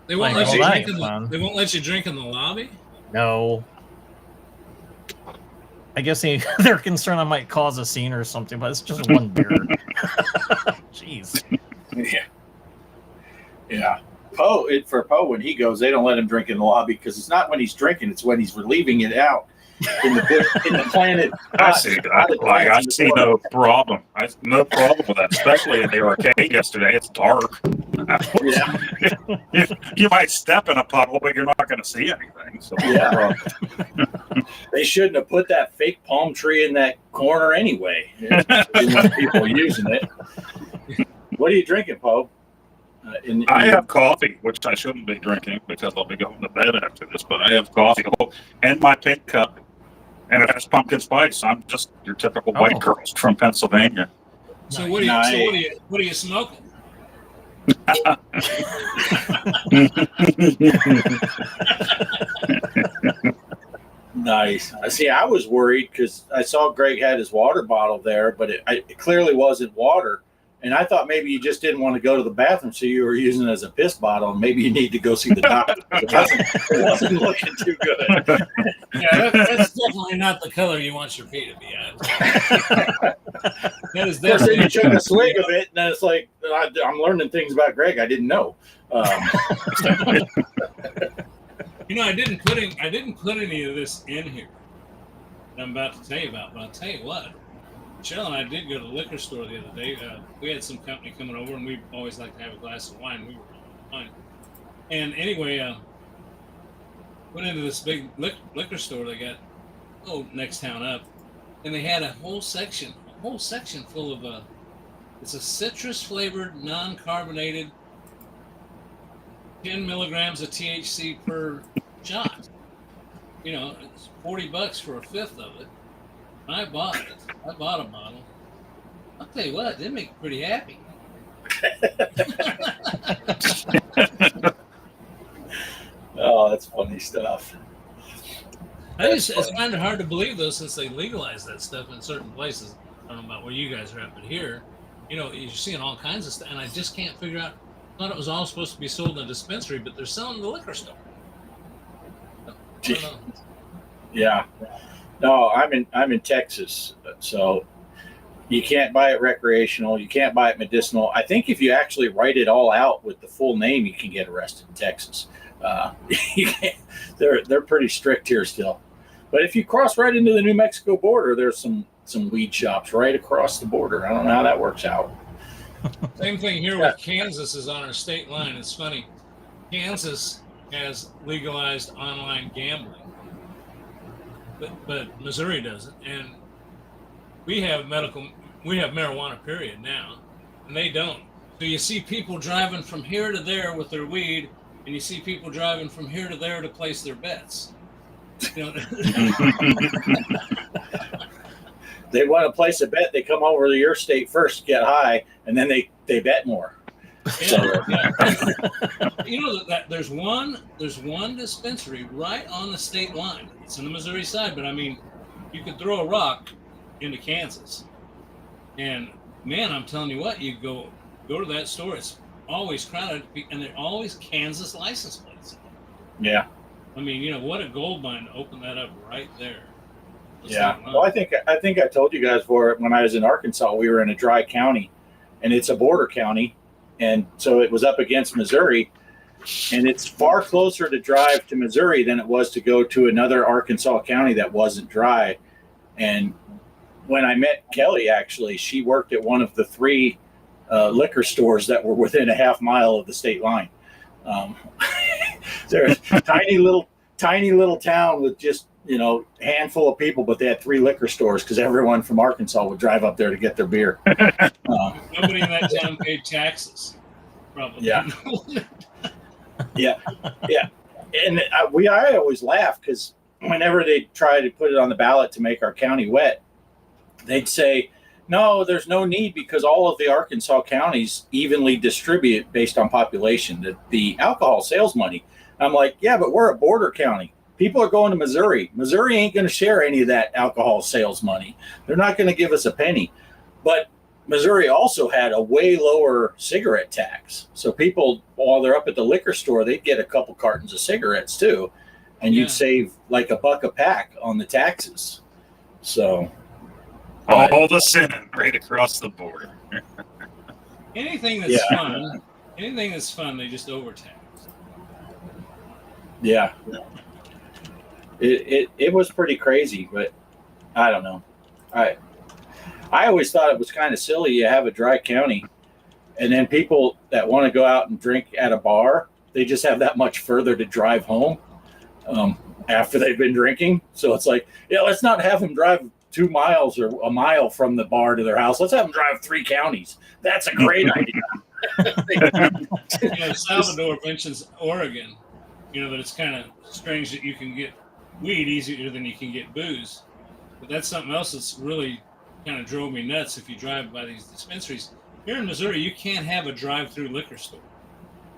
they won't let you drink they won't let you drink in the lobby? No. I guess they're concerned I might cause a scene or something, but it's just one beer. Jeez. Yeah. Yeah. For Poe, when he goes, they don't let him drink in the lobby because it's not when he's drinking, it's when he's relieving it out in the planet. I see. I see no problem. No problem with that, especially in the arcade yesterday. It's dark. Yeah. You might step in a puddle, but you're not going to see anything. So. Yeah. They shouldn't have put that fake palm tree in that corner anyway. People using it. What are you drinking, Poe? I have coffee, which I shouldn't be drinking because I'll be going to bed after this, but I have coffee and my pink cup, and it has pumpkin spice. I'm just your typical white girls from Pennsylvania. So what are you smoking? Nice. See, I was worried because I saw Greg had his water bottle there, but it clearly wasn't water. And I thought maybe you just didn't want to go to the bathroom, so you were using it as a piss bottle, and maybe you need to go see the doctor. It wasn't looking too good. Yeah, that's definitely not the color you want your pee to be at. That is then you took a swig of it, and then it's like, I'm learning things about Greg I didn't know. I didn't put any of this in here that I'm about to tell you about, but I'll tell you what. Michelle and I did go to the liquor store the other day. We had some company coming over, and we always like to have a glass of wine. We were fine. And anyway, went into this big liquor store they got next town up, and they had a whole section full of it's a citrus flavored, non-carbonated, 10 milligrams of THC per shot. It's $40 for a fifth of it. I bought it. I bought a bottle. I'll tell you what, they make me pretty happy. Oh, that's funny stuff. It's kind of hard to believe, though, since they legalized that stuff in certain places. I don't know about where you guys are at, but here, you're seeing all kinds of stuff, and I just can't figure out. I thought it was all supposed to be sold in a dispensary, but they're selling in the liquor store. I don't know. Yeah. No, I'm in Texas, so you can't buy it recreational. You can't buy it medicinal. I think if you actually write it all out with the full name, you can get arrested in Texas. They're pretty strict here still. But if you cross right into the New Mexico border, there's some some weed shops right across the border. I don't know how that works out. Same thing here with Kansas is on our state line. It's funny. Kansas has legalized online gambling, but Missouri doesn't. And we have marijuana period now, and they don't. So you see people driving from here to there with their weed, and you see people driving from here to there to place their bets. You know? They want to place a bet. They come over to your state first, get high, and then they bet more. Yeah, yeah. You know that there's one dispensary right on the state line. It's on the Missouri side, but I mean, you could throw a rock into Kansas, and man, I'm telling you what, you go to that store. It's always crowded, and they're always Kansas license plates. Yeah. I mean, you know, what a gold mine to open that up right there. Yeah. Well, I think I told you guys for it when I was in Arkansas. We were in a dry county, and it's a border county, and so it was up against Missouri, and it's far closer to drive to Missouri than it was to go to another Arkansas county that wasn't dry. And when I met Kelly, actually, she worked at one of the 3 liquor stores that were within a half mile of the state line. They're a tiny little town with just, you know, handful of people, but they had 3 liquor stores because everyone from Arkansas would drive up there to get their beer. Nobody in that town paid taxes. Probably. Yeah. Yeah. And I always laugh because whenever they try to put it on the ballot to make our county wet, they'd say, no, there's no need because all of the Arkansas counties evenly distribute based on population the alcohol sales money. I'm like, yeah, but we're a border county. People are going to Missouri. Missouri ain't going to share any of that alcohol sales money. They're not going to give us a penny. But Missouri also had a way lower cigarette tax. So people, while they're up at the liquor store, they'd get a couple cartons of cigarettes too. And you'd save like $1 a pack on the taxes. So all the sinning right across the border. Anything that's fun, they just overtax. Yeah. It was pretty crazy, but I don't know. I always thought it was kind of silly. You have a dry county, and then people that want to go out and drink at a bar, they just have that much further to drive home after they've been drinking. So it's like, yeah, let's not have them drive 2 miles or a mile from the bar to their house. Let's have them drive 3 counties. That's a great idea. You know, Salvador mentions Oregon. You know, but it's kind of strange that you can get weed easier than you can get booze. But that's something else that's really kind of drove me nuts. If you drive by these dispensaries here in Missouri, you can't have a drive-through liquor store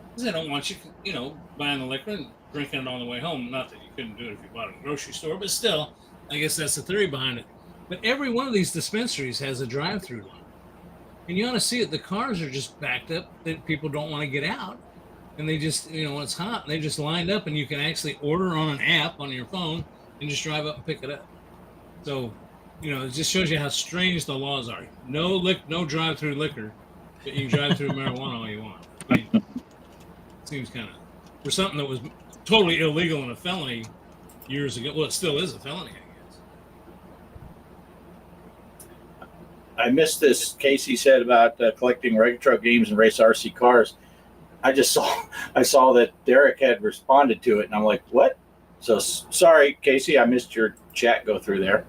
because they don't want you, you know, buying the liquor and drinking it on the way home. Not that you couldn't do it if you bought it at a grocery store, but still, I guess that's the theory behind it. But every one of these dispensaries has a drive-through line, and you ought to see it. The cars are just backed up that people don't want to get out. And they just, you know, when it's hot, they just lined up, and you can actually order on an app on your phone and just drive up and pick it up. So, you know, it just shows you how strange the laws are. No drive-through liquor, but you can drive through marijuana all you want. I mean, it seems kind of for something that was totally illegal and a felony years ago. Well, it still is a felony, I guess. I missed this. Casey said about collecting retro games and race RC cars. I saw that Derek had responded to it, and I'm like, what? So sorry, Casey, I missed your chat go through there.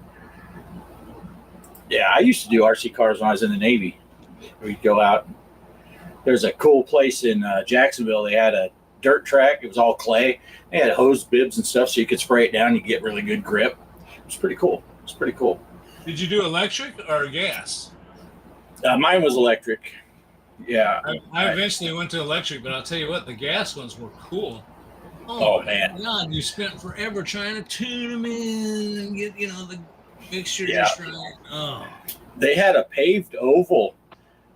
Yeah, I used to do RC cars when I was in the Navy. We'd go out. There's a cool place in Jacksonville. They had a dirt track. It was all clay. They had hose bibs and stuff, so you could spray it down. You get really good grip. It was pretty cool. Did you do electric or gas? Mine was electric. Yeah. I eventually went to electric, but I'll tell you what, the gas ones were cool. Oh man. God, you spent forever trying to tune them in and get, you know, the mixture just right. Oh. They had a paved oval,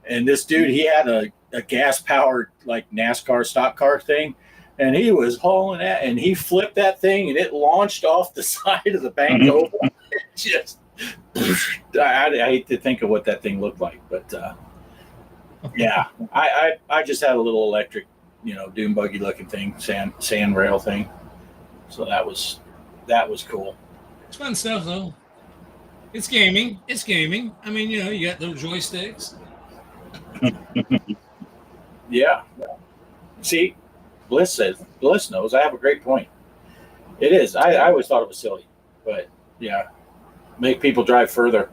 and this dude, he had a gas-powered, like, NASCAR stock car thing, and he was hauling that, and he flipped that thing, and it launched off the side of the bank oval. It just, I hate to think of what that thing looked like, but yeah, I just had a little electric, you know, dune buggy looking thing, sand rail thing. So that was cool. It's fun stuff though. It's gaming. It's gaming. I mean, you got those joysticks. Yeah. See, Bliss knows. I have a great point. It is. I always thought it was silly, but yeah, make people drive further.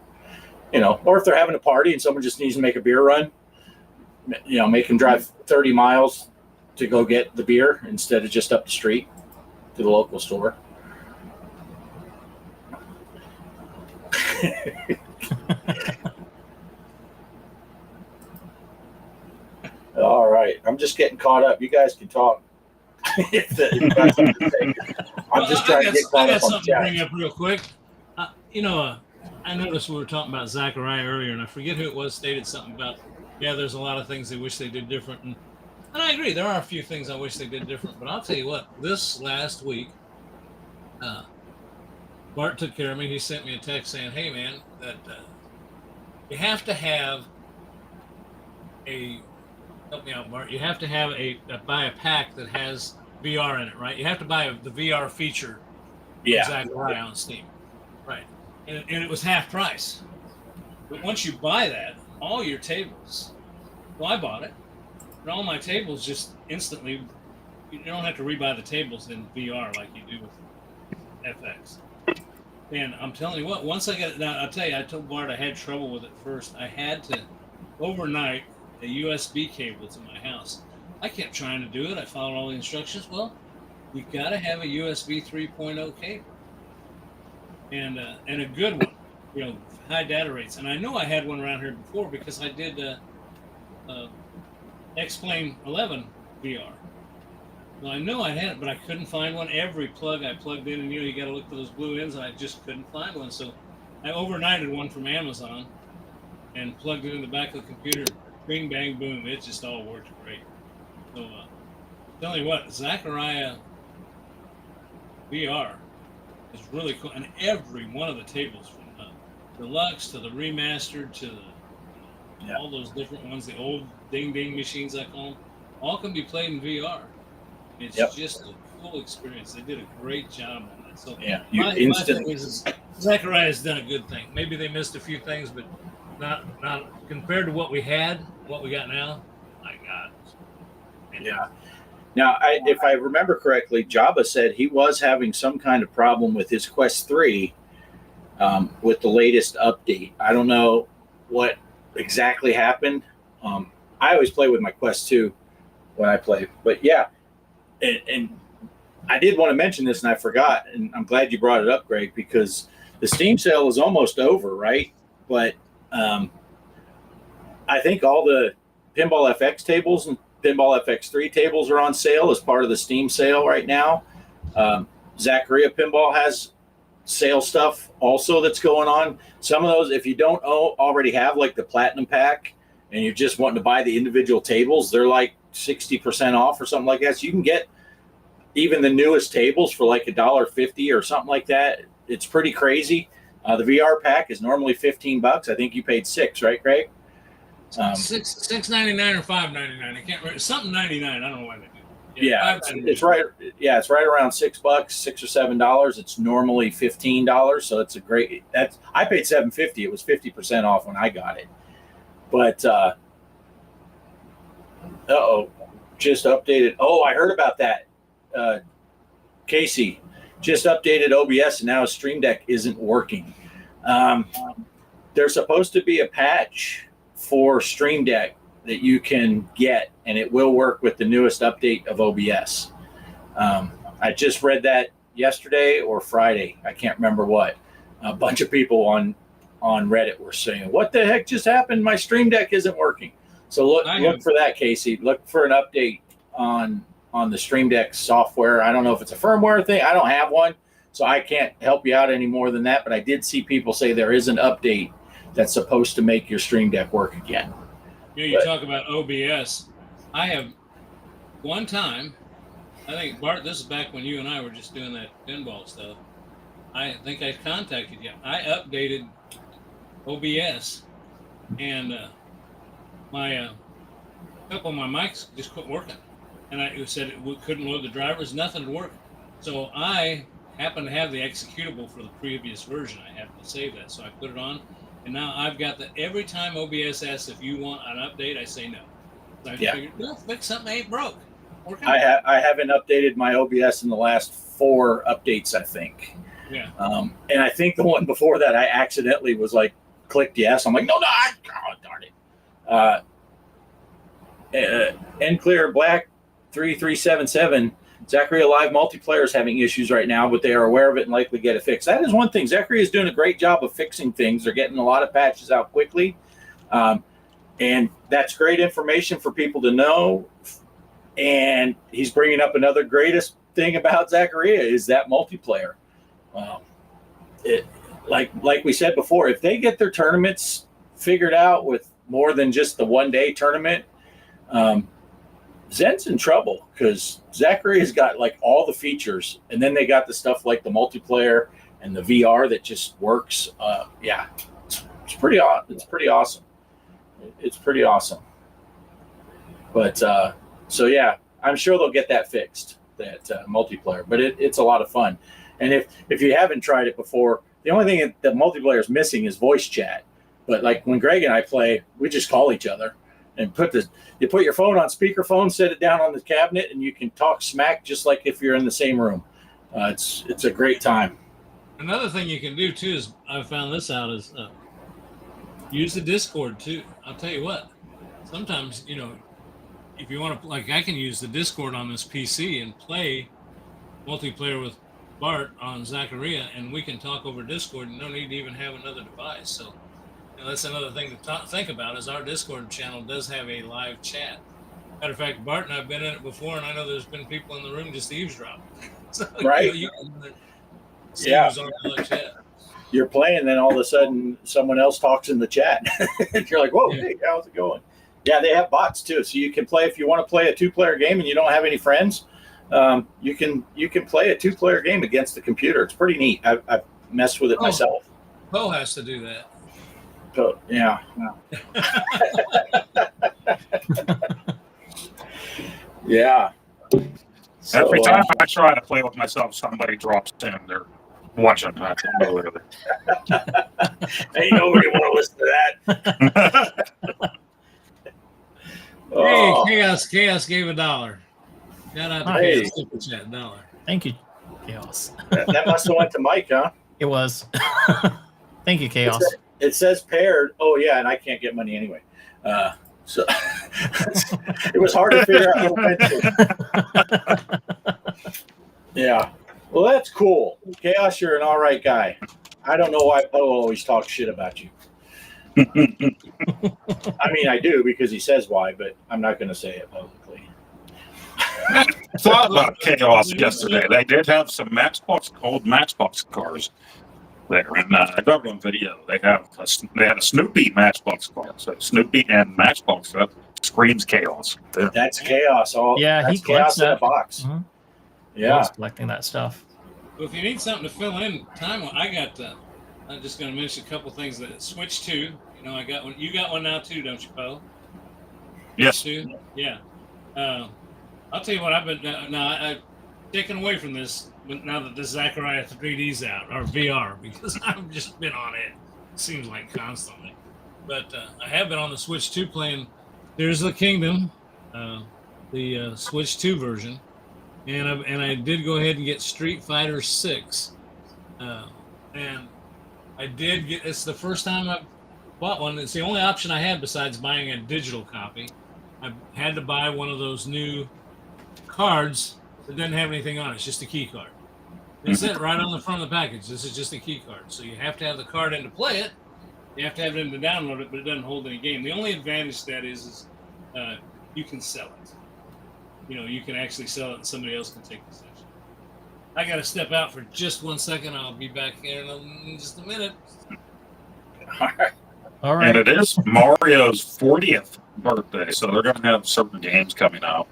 Or if they're having a party and someone just needs to make a beer run, make them drive 30 miles to go get the beer instead of just up the street to the local store. All right, I'm just getting caught up. You guys can talk. I'm just trying to get caught up on the something to chat. bring up real quick. I noticed we were talking about Zachariah earlier, and I forget who it was stated something about, there's a lot of things they wish they did different. And I agree, there are a few things I wish they did different. But I'll tell you what, this last week, Bart took care of me. He sent me a text saying, hey, man, that you have to have help me out, Bart. You have to have buy a pack that has VR in it, right? You have to buy the VR feature. Yeah. Zachariah on Steam. Right. And it was half price. But once you buy that, all your tables, I bought it, and all my tables just instantly, you don't have to rebuy the tables in VR like you do with FX. And I'm telling you what, once I got it down, I'll tell you, I told Bart I had trouble with it first. I had to overnight a USB cable to my house. I kept trying to do it. I followed all the instructions. Well, you got to have a USB 3.0 cable. And a good one, high data rates. And I know I had one around here before because I did X-Plane 11 VR. Well, I know I had it, but I couldn't find one. Every plug I plugged in, and you got to look for those blue ends, and I just couldn't find one. So I overnighted one from Amazon and plugged it in the back of the computer. Bing, bang, boom. It just all worked great. So tell you what, Zachariah VR is really cool, and every one of the tables, from the deluxe to the remastered to all those different ones, the old ding machines I call them, all can be played in VR. It's just a cool experience. They did a great job on that. So my thing is Zachariah has done a good thing. Maybe they missed a few things, but not compared to what we had, what we got now. My God. Yeah. Now, if I remember correctly, Jabba said he was having some kind of problem with his Quest 3 with the latest update. I don't know what exactly happened. I always play with my Quest 2 when I play. But yeah, and I did want to mention this and I forgot, and I'm glad you brought it up, Greg, because the Steam sale is almost over, right? But I think all the Pinball FX tables and Pinball FX3 tables are on sale as part of the Steam sale right now. Zachariah Pinball has sale stuff also that's going on. Some of those, if you don't already have like the Platinum Pack and you're just wanting to buy the individual tables, they're like 60% off or something like that. So you can get even the newest tables for like $1.50 or something like that. It's pretty crazy. The VR pack is normally $15. I think you paid $6, right, Greg? $6.99 or $5.99. I can't remember. Something 99. I don't know why they do. It's right. Yeah, it's right around $6, $6 or $7. It's normally $15, so it's a great. I paid $7.50. It was 50% off when I got it. But just updated. Oh, I heard about that. Casey just updated OBS, and now his Stream Deck isn't working. There's supposed to be a patch for Stream Deck that you can get, and it will work with the newest update of OBS. I just read that yesterday or Friday. I can't remember what. A bunch of people on Reddit were saying, "What the heck just happened? My Stream Deck isn't working." So look for that, Casey. Look for an update on the Stream Deck software. I don't know if it's a firmware thing. I don't have one, so I can't help you out any more than that. But I did see people say there is an update that's supposed to make your Stream Deck work again. You talk about OBS. I have one time, I think, Bart, this is back when you and I were just doing that pinball stuff. I think I contacted you. I updated OBS, and a couple of my mics just quit working. And it said it couldn't load the drivers, nothing would work. So I happened to have the executable for the previous version. I happened to save that, so I put it on, and now I've got the every time OBS asks if you want an update, I say no. So I figured, well, fix something ain't broke. I haven't updated my OBS in the last 4 updates, I think. Yeah. And I think the one before that, I accidentally was like, clicked yes. I'm like, no, oh, darn it. End clear black 3377. Zaccaria Live multiplayer is having issues right now, but they are aware of it and likely get it fixed. That is one thing. Zaccaria is doing a great job of fixing things. They're getting a lot of patches out quickly. And that's great information for people to know. And he's bringing up another greatest thing about Zaccaria is that multiplayer. Like we said before, if they get their tournaments figured out with more than just the one-day tournament, Zen's in trouble because Zachary's got like all the features, and then they got the stuff like the multiplayer and the VR that just works. It's pretty awesome. It's pretty awesome. But so yeah, I'm sure they'll get that fixed, that multiplayer. But it's a lot of fun, and if you haven't tried it before, the only thing that multiplayer is missing is voice chat. But like when Greg and I play, we just call each other and you put your phone on speakerphone, set it down on the cabinet, and you can talk smack just like if you're in the same room. It's a great time. Another thing you can do too is I found this out is use the Discord too. I'll tell you what. Sometimes if you want to, like, I can use the Discord on this PC and play multiplayer with Bart on Zaccaria, and we can talk over Discord and no need to even have another device. So that's another thing to think about is our Discord channel does have a live chat. Matter of fact, Bart and I've been in it before, and I know there's been people in the room just eavesdropping. So, right. You can see who's on the chat. You're playing, then all of a sudden someone else talks in the chat. And you're like, whoa, hey, how's it going? Yeah, they have bots too. So you can play, if you want to play a 2-player game and you don't have any friends, you can play a 2-player game against the computer. It's pretty neat. I've messed with it myself. Poe has to do that. So, yeah. Yeah. So, every time I try to play with myself, somebody drops in. They're watching. I don't know whether ain't nobody want to listen to that. Hey, Chaos gave $1. Shout out to Chaos Super Chat, $1. Thank you, Chaos. That must have went to Mike, huh? It was. Thank you, Chaos. It says paired. Oh yeah, and I can't get money anyway. So it was hard to figure out how to. Yeah. Well, that's cool. Chaos, you're an all right guy. I don't know why Poe always talks shit about you. I mean, I do because he says why, but I'm not going to say it publicly. I thought about Chaos yesterday. They did have some old Matchbox cars there in Dublin video. They had a Snoopy Matchbox car. So Snoopy and Matchbox that screams Chaos. That's Chaos. He Chaos in a that. box. Mm-hmm. Yeah, I collecting that stuff. Well, if you need something to fill in time, I'm just going to mention a couple things that Switch 2. I got one. You got one now too, don't you, Poe? Yes. Too? Yeah. I'll tell you what. I've been I've taken away from this now that the Zaccaria 3D's out or VR because I've just been on it. Seems like constantly, but I have been on the Switch 2 playing Tears of the Kingdom, the Switch 2 version. And I did go ahead and get Street Fighter 6, and I did get. It's the first time I've bought one. It's the only option I had besides buying a digital copy. I had to buy one of those new cards that doesn't have anything on it. It's just a key card. It said right on the front of the package, this is just a key card. So you have to have the card in to play it. You have to have it in to download it, but it doesn't hold any game. The only advantage to that is you can sell it. You can actually sell it and somebody else can take possession. I got to step out for just 1 second. I'll be back here in just a minute. All right. And it is Mario's 40th birthday, so they're going to have certain games coming out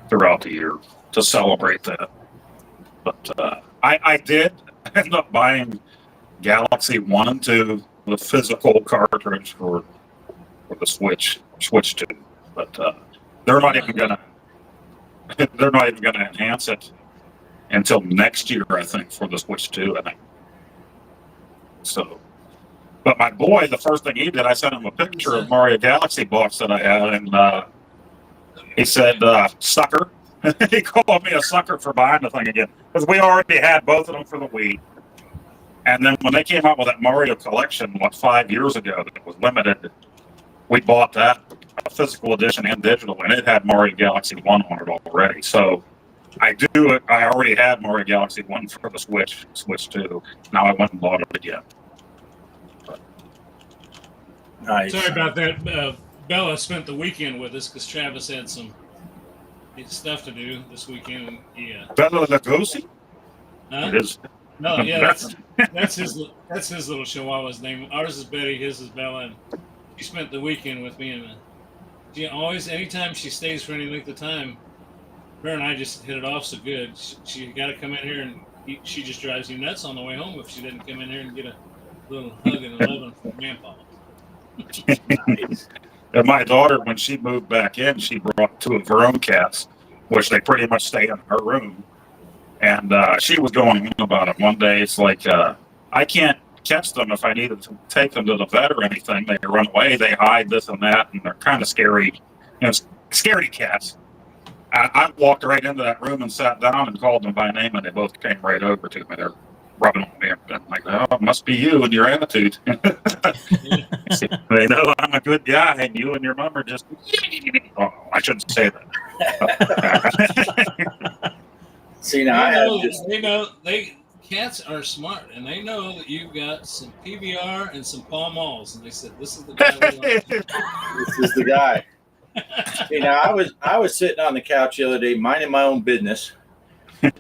throughout the year to celebrate that. But I did end up buying Galaxy 1 and 2, the physical cartridge for the Switch 2. But they're not even going to enhance it until next year, I think, for the Switch 2, I think. So, but my boy, the first thing he did, I sent him a picture of Mario Galaxy box that I had, and he said, sucker. He called me a sucker for buying the thing again, because we already had both of them for the Wii. And then when they came out with that Mario collection, 5 years ago, that was limited, we bought that physical edition and digital, and it had Mario Galaxy 1 on it already. So I already had Mario Galaxy 1 for the Switch 2. Now I went and bought it again. Nice. Sorry about that. Bella spent the weekend with us because Travis had some stuff to do this weekend. Yeah. Bella Lugosi? Huh? It is. No, yeah, that's his little chihuahua's name. Ours is Betty, his is Bella, and she spent the weekend with me. And she always, anytime she stays for any length of time, her and I just hit it off so good. She got to come in here, and she just drives you nuts on the way home if she didn't come in here and get a little hug and a loving from Grandpa. Nice. And my daughter, when she moved back in, she brought 2 of her own cats, which they pretty much stay in her room. And she was going on about it. One day, it's like, I can't catch them if I needed to take them to the vet or anything. They run away, they hide, this and that, and they're kind of scary, scaredy cats. I walked right into that room and sat down and called them by name, and they both came right over to me. They're rubbing on me. I'm like, oh, it must be you and your attitude. They know I'm a good guy, and you and your mom are just, oh, I shouldn't say that. See, now cats are smart, and they know that you've got some PBR and some Pall Malls, and they said, "This is the guy." This is the guy. See, now I was sitting on the couch the other day, minding my own business,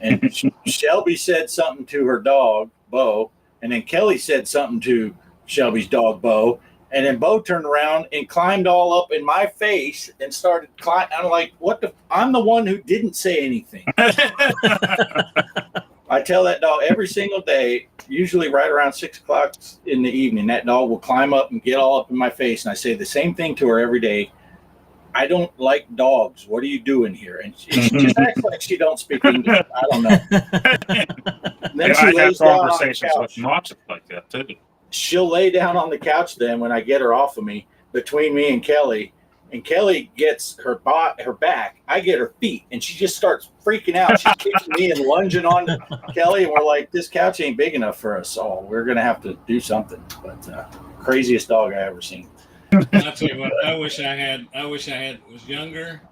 and Shelby said something to her dog Bo, and then Kelly said something to Shelby's dog Bo, and then Bo turned around and climbed all up in my face and started climbing. I'm like, what the? I'm the one who didn't say anything. I tell that dog every single day, usually right around 6 o'clock in the evening, that dog will climb up and get all up in my face. And I say the same thing to her every day. I don't like dogs. What are you doing here? And she just acts like she don't speak English. I don't know. Then she lays down on the couch. With Notch like that too. She'll lay down on the couch then when I get her off of me, between me and Kelly. And Kelly gets her back. I get her feet, and she just starts freaking out. She's kicking me and lunging on Kelly, and we're like, this couch ain't big enough for us all. We're going to have to do something. But craziest dog I ever seen. I'll tell you what, I wish I was younger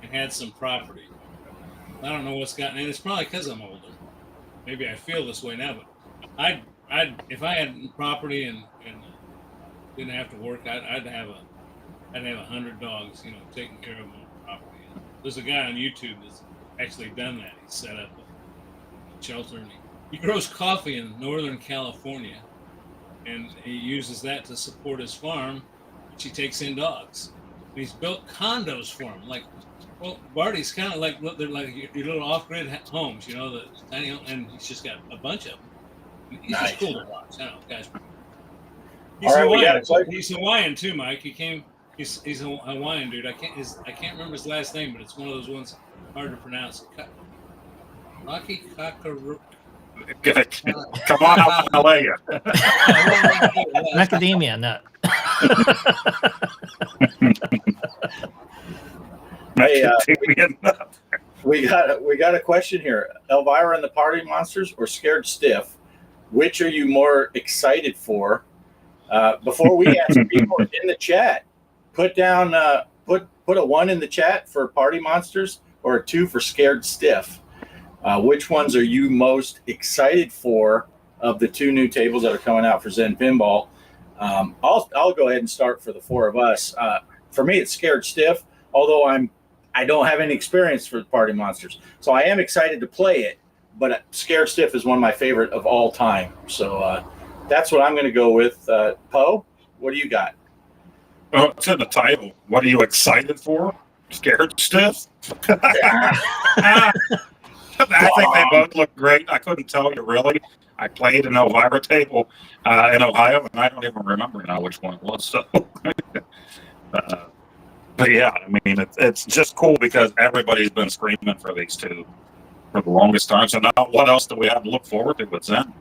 and had some property. I don't know what's gotten in. It's probably because I'm older. Maybe I feel this way now, but if I had property and didn't have to work, I'd have 100 dogs, taking care of my property. There's a guy on YouTube that's actually done that. He's set up a shelter, and he grows coffee in Northern California, and he uses that to support his farm, which he takes in dogs. And he's built condos for them. Like, well, Barty's kind of like, they're like your little off-grid homes, the tiny home, and he's just got a bunch of them. He's just cool to watch. I don't know, guys. He's Hawaiian. He's Hawaiian too, Mike. He's a Hawaiian dude. I can't remember his last name, but it's one of those ones hard to pronounce. Rocky Kakaru. Come on out from LA. Macadamia nut. Hey, we got a question here. Elvira and the Party Monsters or Scared Stiff? Which are you more excited for? Before we answer, people in the chat, put down put a 1 in the chat for Party Monsters or a 2 for Scared Stiff. Which ones are you most excited for of the 2 new tables that are coming out for Zen Pinball? I'll go ahead and start for the 4 of us. For me, it's Scared Stiff, although I don't have any experience for Party Monsters, so I am excited to play it. But Scared Stiff is one of my favorite of all time, so that's what I'm going to go with. Poe, what do you got? Oh, it's in the title. What are you excited for? Scared Stiff? I think they both look great. I couldn't tell you really. I played an Elvira table in Ohio, and I don't even remember now which one it was. So, but yeah, I mean, it's just cool because everybody's been screaming for these 2. for the longest time. So now, what else do we have to look forward to with Zen?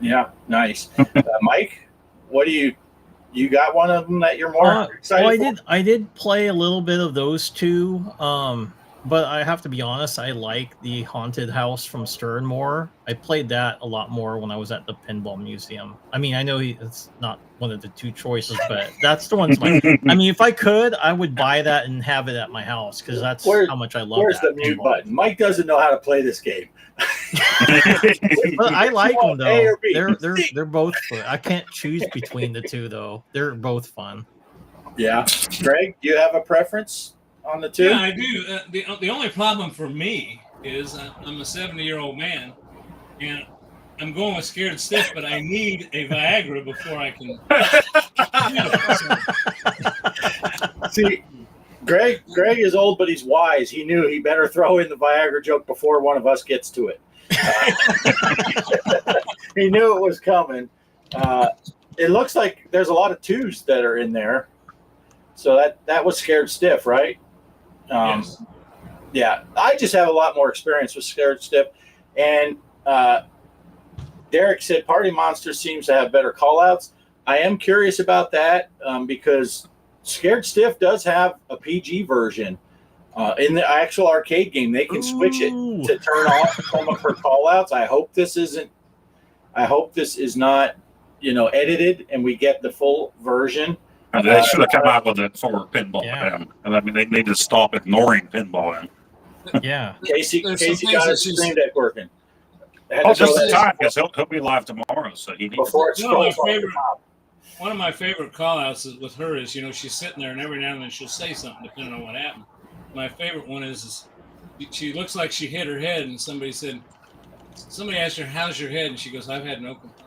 Yeah, nice. Mike, what do you got one of them that you're more excited for? I did play a little bit of those two. But I have to be honest, I like the Haunted House from Stern more. I played that a lot more when I was at the Pinball Museum. I mean, I know it's not one of the two choices, but that's the one's I mean, if I could, I would buy that and have it at my house because that's how much I love Where's that the mute pinball. button? Mike doesn't know how to play this game. But I like them A though. or B? They're both fun. I can't choose between the two though. They're both fun. Yeah. Greg, do you have a preference on the two? Yeah, I do. The only problem for me is I'm a 70-year-old man, and I'm going with Scared Stiff, but I need a Viagra before I can. See, Greg is old, but he's wise. He knew he better throw in the Viagra joke before one of us gets to it. He knew it was coming. It looks like there's a lot of twos that are in there. So that was Scared Stiff, right? Yes. Yeah, I just have a lot more experience with Scared Stiff. And Derek said Party Monster seems to have better callouts. I am curious about that because Scared Stiff does have a PG version. In the actual arcade game, they can switch it to turn off some of her callouts. I hope this is not, edited and we get the full version. They should have come out with it for Pinball. Yeah. And I mean, they need to stop ignoring Pinball. Yeah. Casey got his Stream Deck working. Just in time, because he'll be live tomorrow. So he needs before it scrolls one of my favorite call-outs with her is, she's sitting there and every now and then she'll say something depending on what happened. My favorite one is she looks like she hit her head and somebody asked her, how's your head? And she goes, I've had no complaints.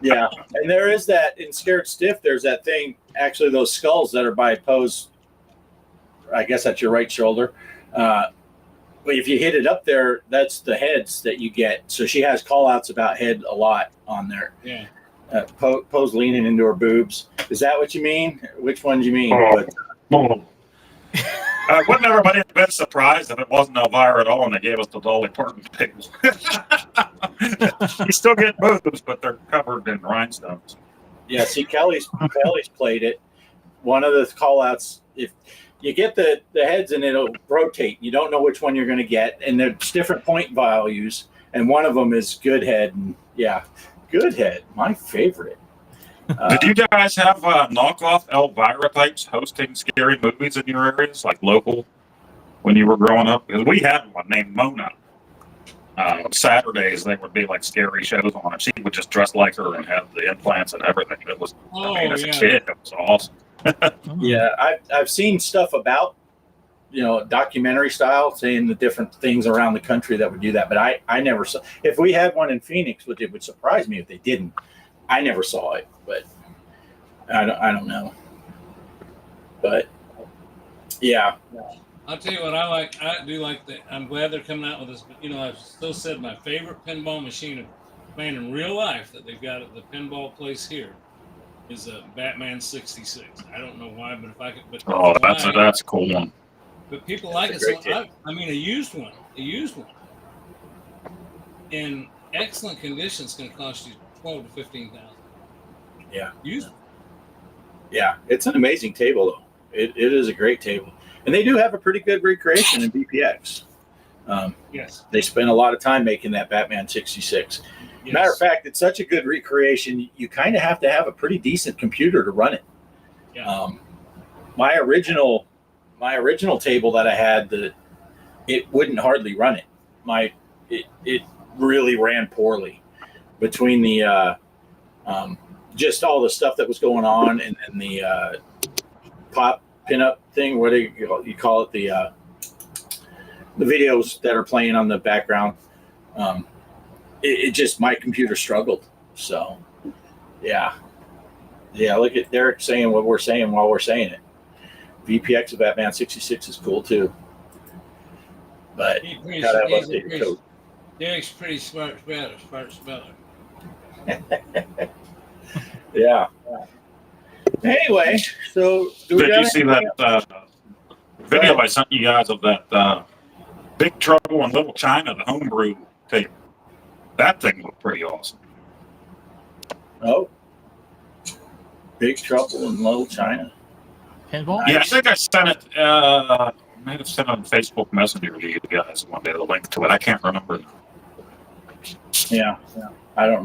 Yeah. And there is that in Scared Stiff, there's that thing, actually those skulls that are by Pose, I guess that's your right shoulder. But if you hit it up there, that's the heads that you get. So she has call outs about head a lot on there. Yeah. Pose leaning into her boobs. Is that what you mean? Which one do you mean? Wouldn't everybody have been surprised if it wasn't Elvira at all and they gave us the Dolly Parton pickles? You still get boobs, but they're covered in rhinestones. Yeah, see, Kelly's played it. One of the call outs, if you get the heads and it'll rotate, you don't know which one you're going to get, and there's different point values, and one of them is good head. And yeah, good head, my favorite. Did you guys have knockoff Elvira types hosting scary movies in your areas, like local, when you were growing up? Because we had one named Mona. Saturdays, they would be like scary shows on it. She would just dress like her and have the implants and everything. It was, as a kid, it was awesome. Yeah, I've seen stuff about, documentary style, saying the different things around the country that would do that. But I never saw. If we had one in Phoenix, it would surprise me if they didn't. I never saw it, but I don't know. But yeah. I'll tell you what I like. I do like that. I'm glad they're coming out with this. But I've still said my favorite pinball machine playing in real life that they've got at the pinball place here is a Batman 66. I don't know why, but if I could. But that's a cool one. But people like it. So I mean, a used one in excellent condition is going to cost you $12,000 to $15,000. Yeah. Used. Yeah, it's an amazing table though. It is a great table. And they do have a pretty good recreation in BPX. Yes. They spent a lot of time making that Batman 66. Yes. Matter of fact, it's such a good recreation, you kind of have to have a pretty decent computer to run it. Yeah. My original table that I had, it wouldn't hardly run it. It really ran poorly between the just all the stuff that was going on and then the pop pinup thing. What do you call it? The videos that are playing on the background. It just, my computer struggled. So yeah. Look at Derek saying what we're saying while we're saying it. VPX of Batman 66 is cool too. But gotta have updated code. Derek's pretty smart speller. Yeah. Anyway, so did you see that video I sent you guys of that Big Trouble in Little China, the homebrew table. That thing looked pretty awesome. Oh, Big Trouble in Little China. Pinball? Yeah, I think I sent it. I might have sent it on Facebook Messenger to you guys one day, the link to it. I can't remember. Yeah. I don't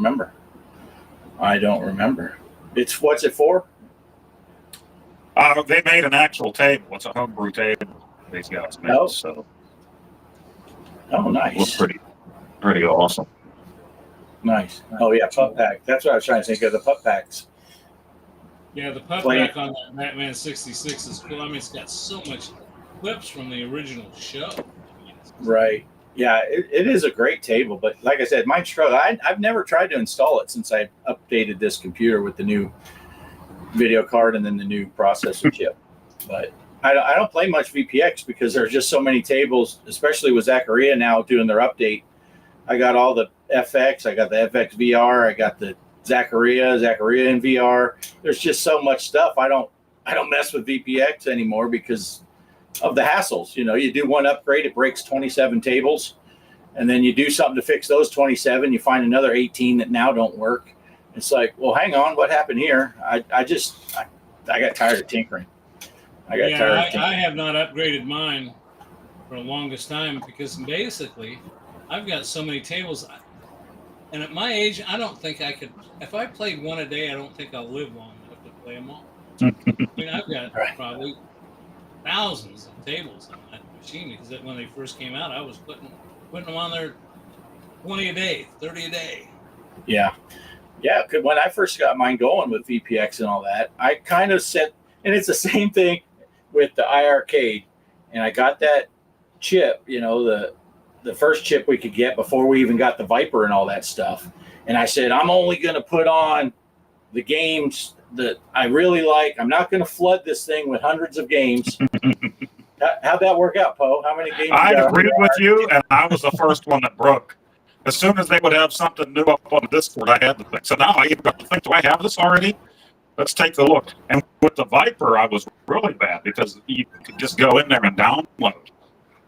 remember. It's what's it for? They made an actual table. It's a homebrew table. These guys made. Oh. So Oh, it nice. looked pretty awesome. Nice. Oh, yeah, pup pack. That's what I was trying to think of, the pup packs. Yeah, the pup Play- back on that Batman 66 is cool. I mean, it's got so much clips from the original show. Right. Yeah, it is a great table, but like I said, mine's struggle. I've never tried to install it since I updated this computer with the new video card and then the new processor chip. But I don't play much VPX because there's just so many tables, especially with Zaccaria now doing their update. I got all the FX, I got the FX VR, I got the Zaccaria in VR. There's just so much stuff. I don't mess with VPX anymore because of the hassles. You know, you do one upgrade, it breaks 27 tables, and then you do something to fix those 27, you find another 18 that now don't work. It's like, well, hang on, what happened here? I got tired of tinkering. I have not upgraded mine for the longest time because basically I've got so many tables, and at my age, I don't think I could. If I played one a day, I don't think I'll live long enough to play them all. I mean, I've got probably thousands of tables on that machine because when they first came out, I was putting them on there 20 a day, 30 a day. Yeah. Because when I first got mine going with VPX and all that, I kind of said, and it's the same thing with the iArcade, and I got that chip, you know, the first chip we could get before we even got the Viper and all that stuff. And I said, I'm only going to put on the games that I really like. I'm not going to flood this thing with hundreds of games. How'd that work out, Poe? How many games? I agreed with you, and I was the first one that broke. As soon as they would have something new up on the Discord, I had to think. So now I got to think, do I have this already? Let's take a look. And with the Viper, I was really bad because you could just go in there and download.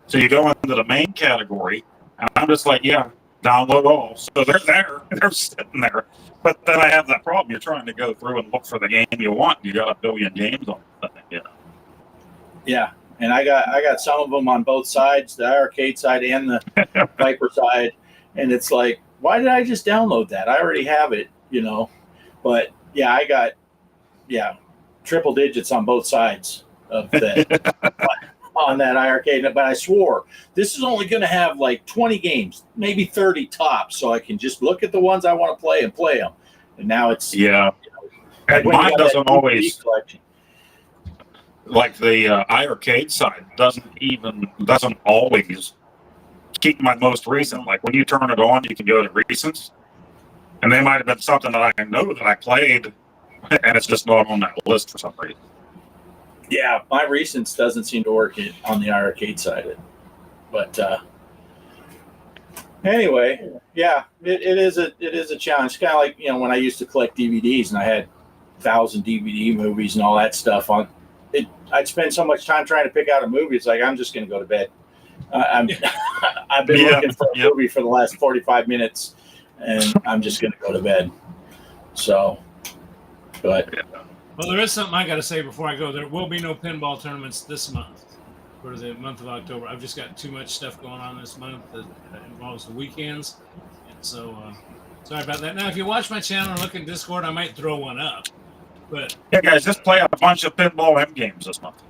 So you go into the main category, and I'm just like, yeah, download all. So they're there, they're sitting there. But then I have that problem. You're trying to go through and look for the game you want. You got a billion games on the thing, you know. Yeah, and I got some of them on both sides, the arcade side and the Viper side. And it's like, why did I just download that? I already have it, you know. But yeah, I got triple digits on both sides of that on that iArcade. But I swore this is only going to have like 20 games, maybe 30 tops, so I can just look at the ones I want to play and play them. And now it's and mine doesn't always like the iArcade side doesn't always keep my most recent. Like when you turn it on, you can go to recents, and they might have been something that I know that I played, and it's just not on that list for some reason. Yeah, my recents doesn't seem to work on the arcade side. But anyway, yeah, it is a challenge. It's kind of like, you know, when I used to collect DVDs and I had 1,000 DVD movies and all that stuff on it. I'd spend so much time trying to pick out a movie. It's like, I'm just going to go to bed. I've been looking for a movie for the last 45 minutes, and I'm just going to go to bed. So, but well, there is something I got to say before I go. There will be no pinball tournaments this month for the month of October. I've just got too much stuff going on this month that involves the weekends, and so sorry about that. Now, if you watch my channel and look in Discord, I might throw one up. But yeah, guys, just play a bunch of Pinball M games this month.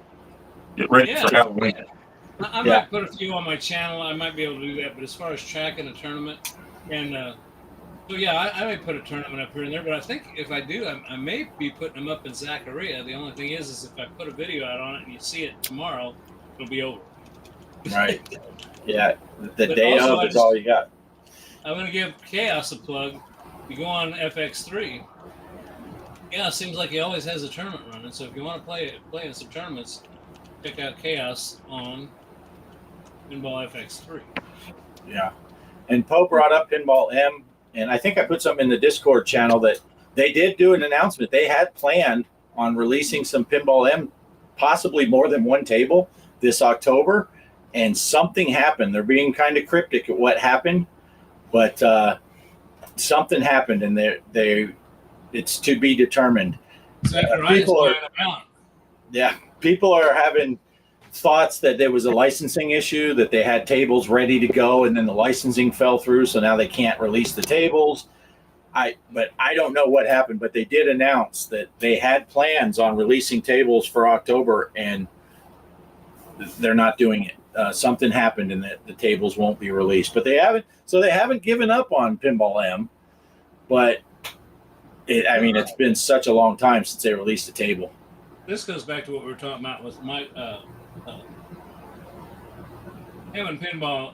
Get ready for Halloween. I might put a few on my channel. I might be able to do that. But as far as tracking a tournament, and so yeah, I may put a tournament up here and there. But I think if I do, I may be putting them up in Zaccaria. The only thing is if I put a video out on it and you see it tomorrow, it'll be over. Right. Yeah. The day of is all you got. I'm going to give Kaos a plug. You go on FX3. Yeah, it seems like he always has a tournament running. So if you want to play in some tournaments, check out Kaos on Pinball FX3. Yeah. And Poe brought up Pinball M, and I think I put something in the Discord channel that they did do an announcement. They had planned on releasing some Pinball M, possibly more than one table. this October, and something happened. They're being kind of cryptic at what happened, but something happened, and it's to be determined. People are having thoughts that there was a licensing issue, that they had tables ready to go, and then the licensing fell through, so now they can't release the tables. But I don't know what happened, but they did announce that they had plans on releasing tables for October, and they're not doing it. Something happened, and the tables won't be released. But they haven't given up on Pinball M. But it's been such a long time since they released a table. This goes back to what we were talking about with my having Pinball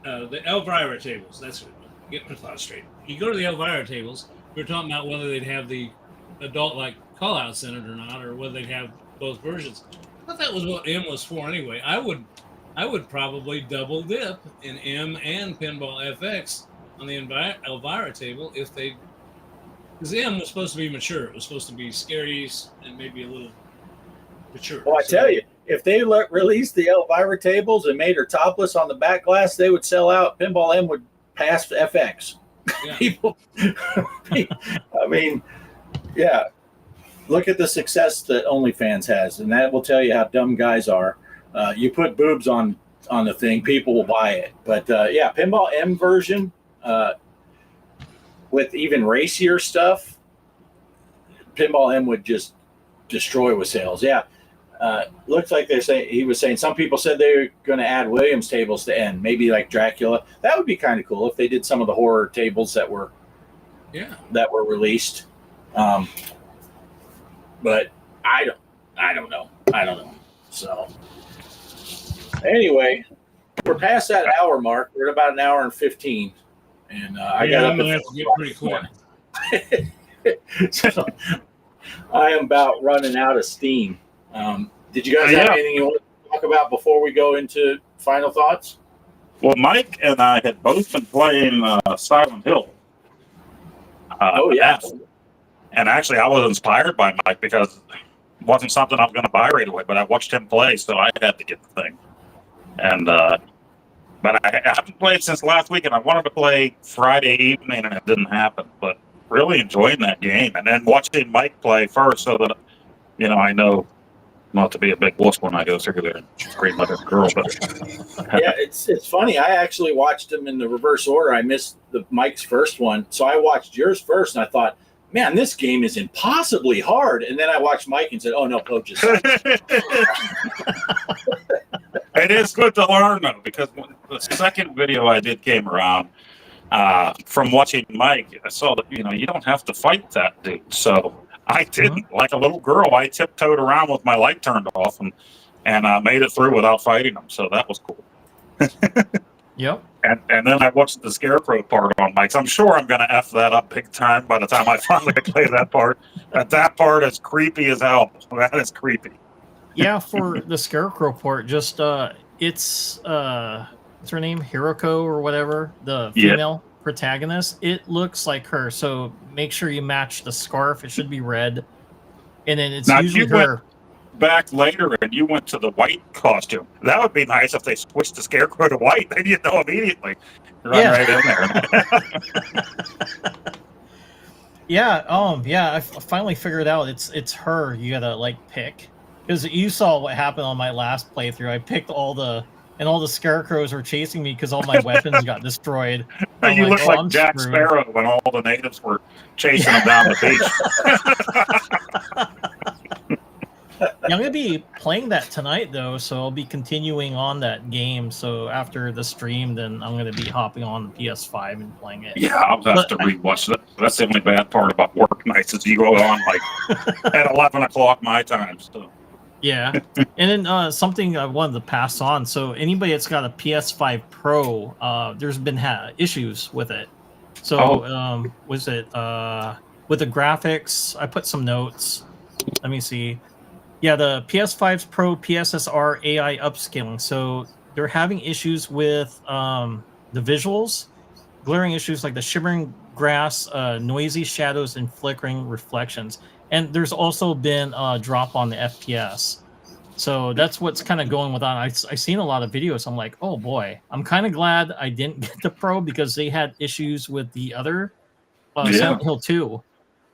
the Elvira tables. That's what, get my thoughts straight. You go to the Elvira tables, we were talking about whether they'd have the adult like call outs in it or not, or whether they'd have both versions. I thought that was what M was for anyway. I would probably double dip in M and Pinball FX on the Elvira table because M was supposed to be mature. It was supposed to be scary and maybe a little mature. Well, I tell you, if they released the Elvira tables and made her topless on the back glass, they would sell out. Pinball M would pass FX. Yeah. People, I mean, yeah. Look at the success that OnlyFans has, and that will tell you how dumb guys are. You put boobs on the thing, people will buy it. But Pinball M version with even racier stuff, Pinball M would just destroy with sales. Yeah. Looks like he was saying some people said they were going to add Williams tables to N, maybe like Dracula. That would be kind of cool if they did some of the horror tables that were released. But I don't know. So anyway, we're past that hour mark. We're at about an hour and 15, and I'm gonna have to get pretty quick. So I am about running out of steam. Did you guys have anything you want to talk about before we go into final thoughts? Well, Mike and I had both been playing Silent Hill. And actually, I was inspired by Mike because it wasn't something I was going to buy right away, but I watched him play, so I had to get the thing. And but I haven't played since last week, and I wanted to play Friday evening, and it didn't happen. But really enjoying that game, and then watching Mike play first, so that I know not to be a big wuss when I go through there and scream like a girl. But yeah, it's funny. I actually watched them in the reverse order. I missed Mike's first one, so I watched yours first, and I thought, man, this game is impossibly hard. And then I watched Mike and said, oh, no, Poach is It is good to learn, though, because when the second video I did came around, from watching Mike, I saw that, you don't have to fight that dude. So I didn't. Like a little girl, I tiptoed around with my light turned off and made it through without fighting him. So that was cool. Yep. And then I watched the Scarecrow part on Mike's. I'm sure I'm going to F that up big time by the time I finally play that part. That part is creepy as hell. That is creepy. Yeah, for the Scarecrow part, just it's what's her name? Hiroko or whatever, the female protagonist. It looks like her, so make sure you match the scarf. It should be red. And then it's now, usually her. Back later and you went to the white costume. That would be nice if they switched the Scarecrow to white. Then you'd know immediately. Run right in there. I finally figured out it's her you gotta pick, because you saw what happened on my last playthrough. I picked all the Scarecrows were chasing me because all my weapons got destroyed. You look like Jack Sparrow when all the natives were chasing him down the beach. I'm going to be playing that tonight, though, so I'll be continuing on that game. So after the stream, then I'm going to be hopping on the PS5 and playing it. Yeah, I'll have to rewatch that. That's the only bad part about work nights is you go on at 11 o'clock my time. So. Yeah. And then something I wanted to pass on. So anybody that's got a PS5 Pro, there's been issues with it. So was it with the graphics? I put some notes. Let me see. Yeah, the PS5's Pro PSSR AI upscaling. So they're having issues with the visuals, glaring issues like the shimmering grass, noisy shadows, and flickering reflections. And there's also been a drop on the FPS. So that's what's kind of going with on. I seen a lot of videos. I'm like, oh boy, I'm kind of glad I didn't get the Pro because they had issues with the other Silent Hill 2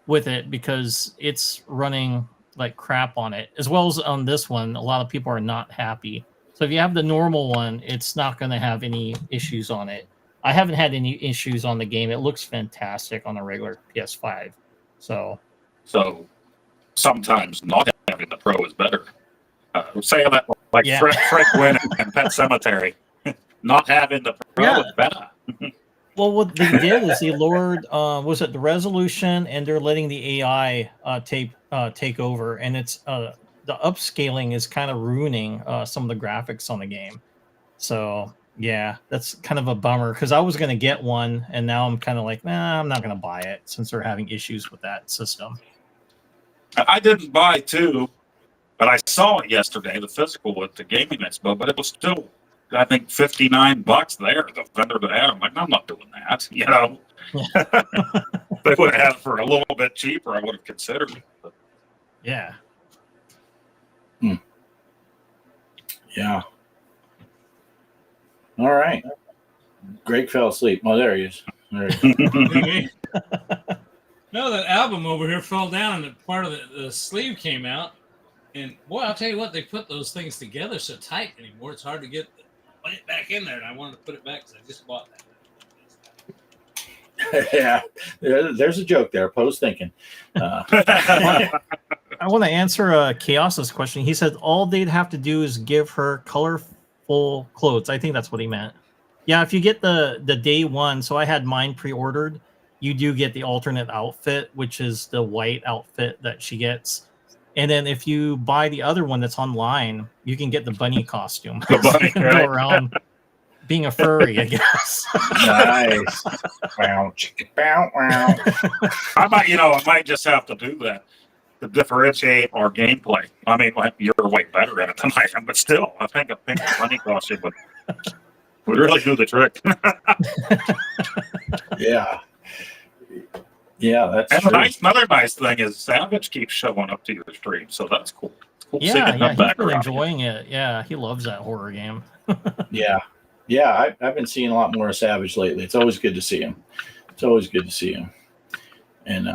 with it because it's running like crap on it, as well as on this one. A lot of people are not happy. So if you have the normal one, it's not going to have any issues on it. I haven't had any issues on the game. It looks fantastic on a regular PS5. So sometimes not having the Pro is better. Saying that like Fred Gwynn and Pet Cemetery, not having the Pro is better. Well, what they did is they lowered, was it the resolution, and they're letting the AI take over, and it's the upscaling is kind of ruining some of the graphics on the game. So yeah, that's kind of a bummer because I was going to get one, and now I'm kind of like, nah, I'm not going to buy it since they're having issues with that system. I didn't buy two, but I saw it yesterday, the physical at the Gaming Expo, but it was still, I think, $59 there, the vendor that had. I'm like, I'm not doing that, you know. If they would have had it for a little bit cheaper, I would have considered it. But. Yeah. Yeah. All right. Greg fell asleep. Oh, there he is. There he is. No, that album over here fell down and part of the sleeve came out. And boy, I'll tell you what, they put those things together so tight anymore. It's hard to get it back in there. And I wanted to put it back because I just bought that. Yeah, there's a joke there. Post thinking. I want to answer Kaos's question. He said all they'd have to do is give her colorful clothes. I think that's what he meant. Yeah, if you get the day one, so I had mine pre-ordered, you do get the alternate outfit, which is the white outfit that she gets. And then if you buy the other one that's online, you can get the bunny costume. The bunny, so you can go around being a furry, I guess. Nice. Bow, chicka, bow, wow. I might just have to do that to differentiate our gameplay. I mean, you're way better at it than I am, but still, I think a pink bunny costume would really do the trick. Yeah. Yeah, that's and true. Another nice thing is Savage keeps showing up to your stream, so that's cool. It's cool Yeah, seeing he's been enjoying it. Yeah, he loves that horror game. Yeah, I've been seeing a lot more of Savage lately. It's always good to see him. And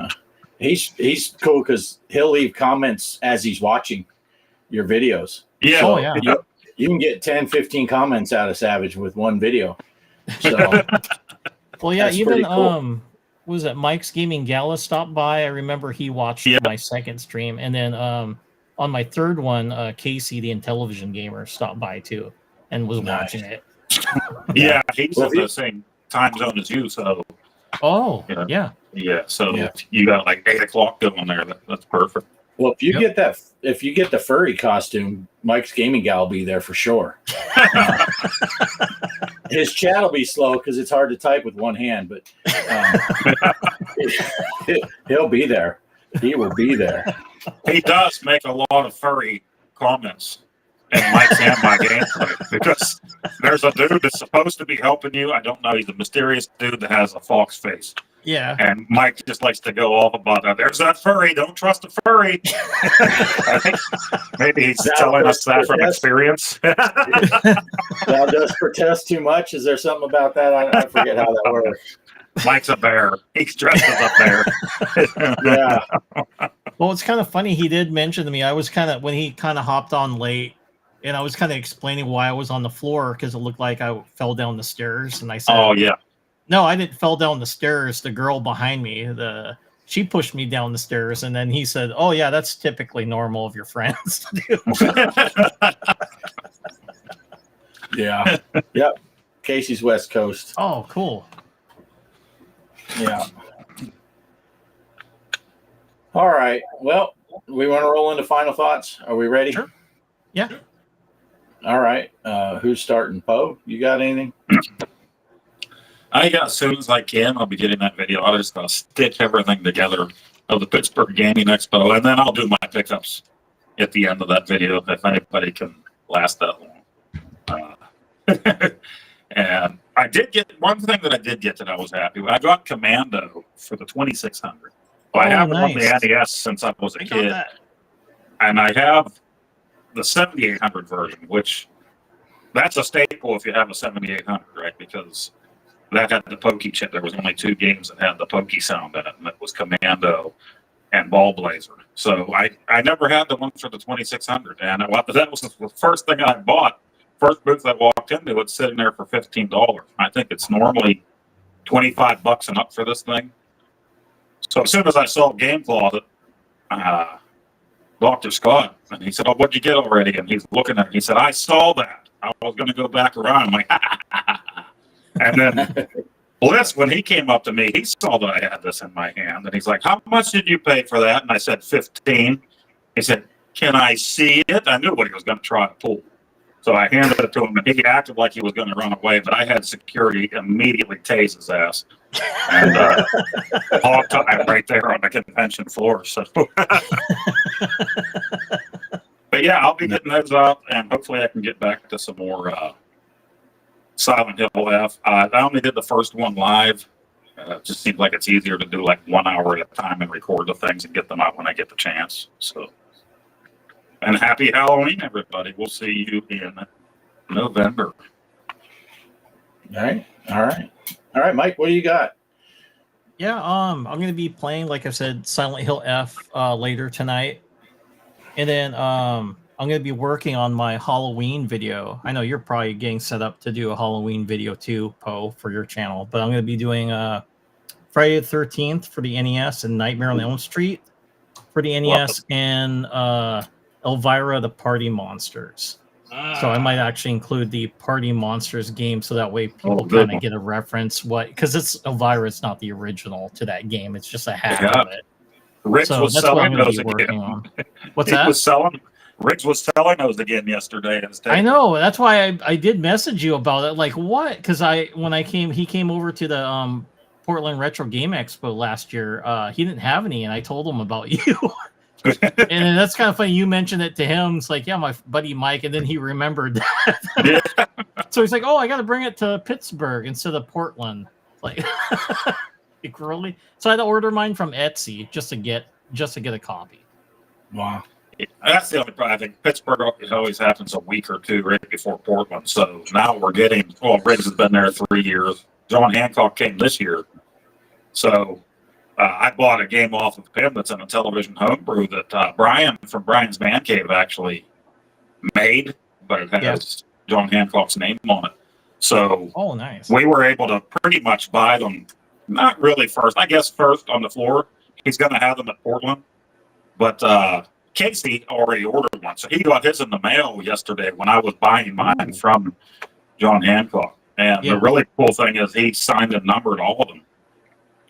he's cool because he'll leave comments as he's watching your videos. Yeah. Oh, yeah. You can get 10, 15 comments out of Savage with one video. So, well, yeah, that's even pretty cool. was it Mike's Gaming Gala stopped by? I remember he watched my second stream, and then on my third one, Casey, the Intellivision gamer, stopped by too and was watching it. Yeah, he's in the same time zone as you, so. Oh, yeah. So you got like 8 o'clock going there. That's perfect. Well, if you get the furry costume, Mike's Gaming Gal will be there for sure. His chat will be slow because it's hard to type with one hand, but he'll be there. He will be there. He does make a lot of furry comments in Mike's and my gameplay because there's a dude that's supposed to be helping you. I don't know. He's a mysterious dude that has a fox face. Yeah. And Mike just likes to go off about that. There's that furry. Don't trust a furry. I think maybe he's telling us that from experience. Thou does protest too much. Is there something about that? I forget how that works. Mike's a bear. He's dressed as a bear. Yeah. Well, it's kind of funny. He did mention to me, when he kind of hopped on late, and I was kind of explaining why I was on the floor because it looked like I fell down the stairs. And I said, oh, yeah. No, I didn't fall down the stairs. The girl behind me, she pushed me down the stairs. And then he said, oh, yeah, that's typically normal of your friends to do. Yeah. Yep. Casey's West Coast. Oh, cool. Yeah. All right. Well, we want to roll into final thoughts. Are we ready? Sure. Yeah. All right. Who's starting? Poe, you got anything? I got as soon as I can. I'll be getting that video. I'll just stitch everything together of the Pittsburgh Gaming Expo, and then I'll do my pickups at the end of that video if anybody can last that long. And I did get one thing that I was happy with. I got Commando for the 2600. I haven't won the NES since I was a kid, and I have the 7800 version, which that's a staple if you have a 7800, right? Because that had the pokey chip. There was only 2 games that had the pokey sound in it, and that was Commando and Ball Blazer. So I never had the one for the 2600, and that was the first thing I bought. First booth I walked into, it's sitting there for $15. I think it's normally $25 and up for this thing. So as soon as I saw Game Closet, Dr. Scott, and he said, "Oh, what'd you get already?" And he's looking at it. He said, "I saw that. I was going to go back around." I'm like, and then Bliss, when he came up to me, he saw that I had this in my hand, and he's like, "How much did you pay for that?" And I said, $15. He said, "Can I see it?" I knew what he was going to try to pull. So I handed it to him, and he acted like he was going to run away, but I had security immediately tase his ass. And hog tie right there on the convention floor. So, but yeah, I'll be getting those out, and hopefully I can get back to some more Silent Hill F. I only did the first one live. It just seems like it's easier to do like 1 hour at a time and record the things and get them out when I get the chance. So. And happy Halloween, everybody. We'll see you in November. All right, Mike, what do you got? Yeah, I'm gonna be playing, like I said, Silent Hill F later tonight. And then I'm gonna be working on my Halloween video. I know you're probably getting set up to do a Halloween video too, Poe, for your channel, but I'm gonna be doing Friday the 13th for the NES and Nightmare on Elm Street for the NES and Elvira the Party Monsters. So I might actually include the Party Monsters game, so that way people kind of get a reference because it's Elvira. It's not the original to that game. It's just a hack of it. Riggs was selling those again. What's that? Riggs was selling those again yesterday. I know. That's why I did message you about it. Like, what? Because he came over to the Portland Retro Game Expo last year. He didn't have any, and I told him about you. And that's kind of funny. You mentioned it to him. It's like, yeah, my buddy Mike, and then he remembered that. So he's like, "Oh, I got to bring it to Pittsburgh instead of Portland." Like, like really? So I had to order mine from Etsy just to get a copy. Wow, that's the only problem. I think Pittsburgh always happens a week or two right before Portland. So now we're getting. Well, Riggs has been there 3 years. John Hancock came this year, so. I bought a game off of him that's in a television homebrew that Brian from Brian's Man Cave actually made, but it has John Hancock's name on it. So nice. We were able to pretty much buy them, not really first, I guess first on the floor. He's going to have them at Portland. But Casey already ordered one. So he got his in the mail yesterday when I was buying mine from John Hancock. And the really cool thing is he signed and numbered all of them.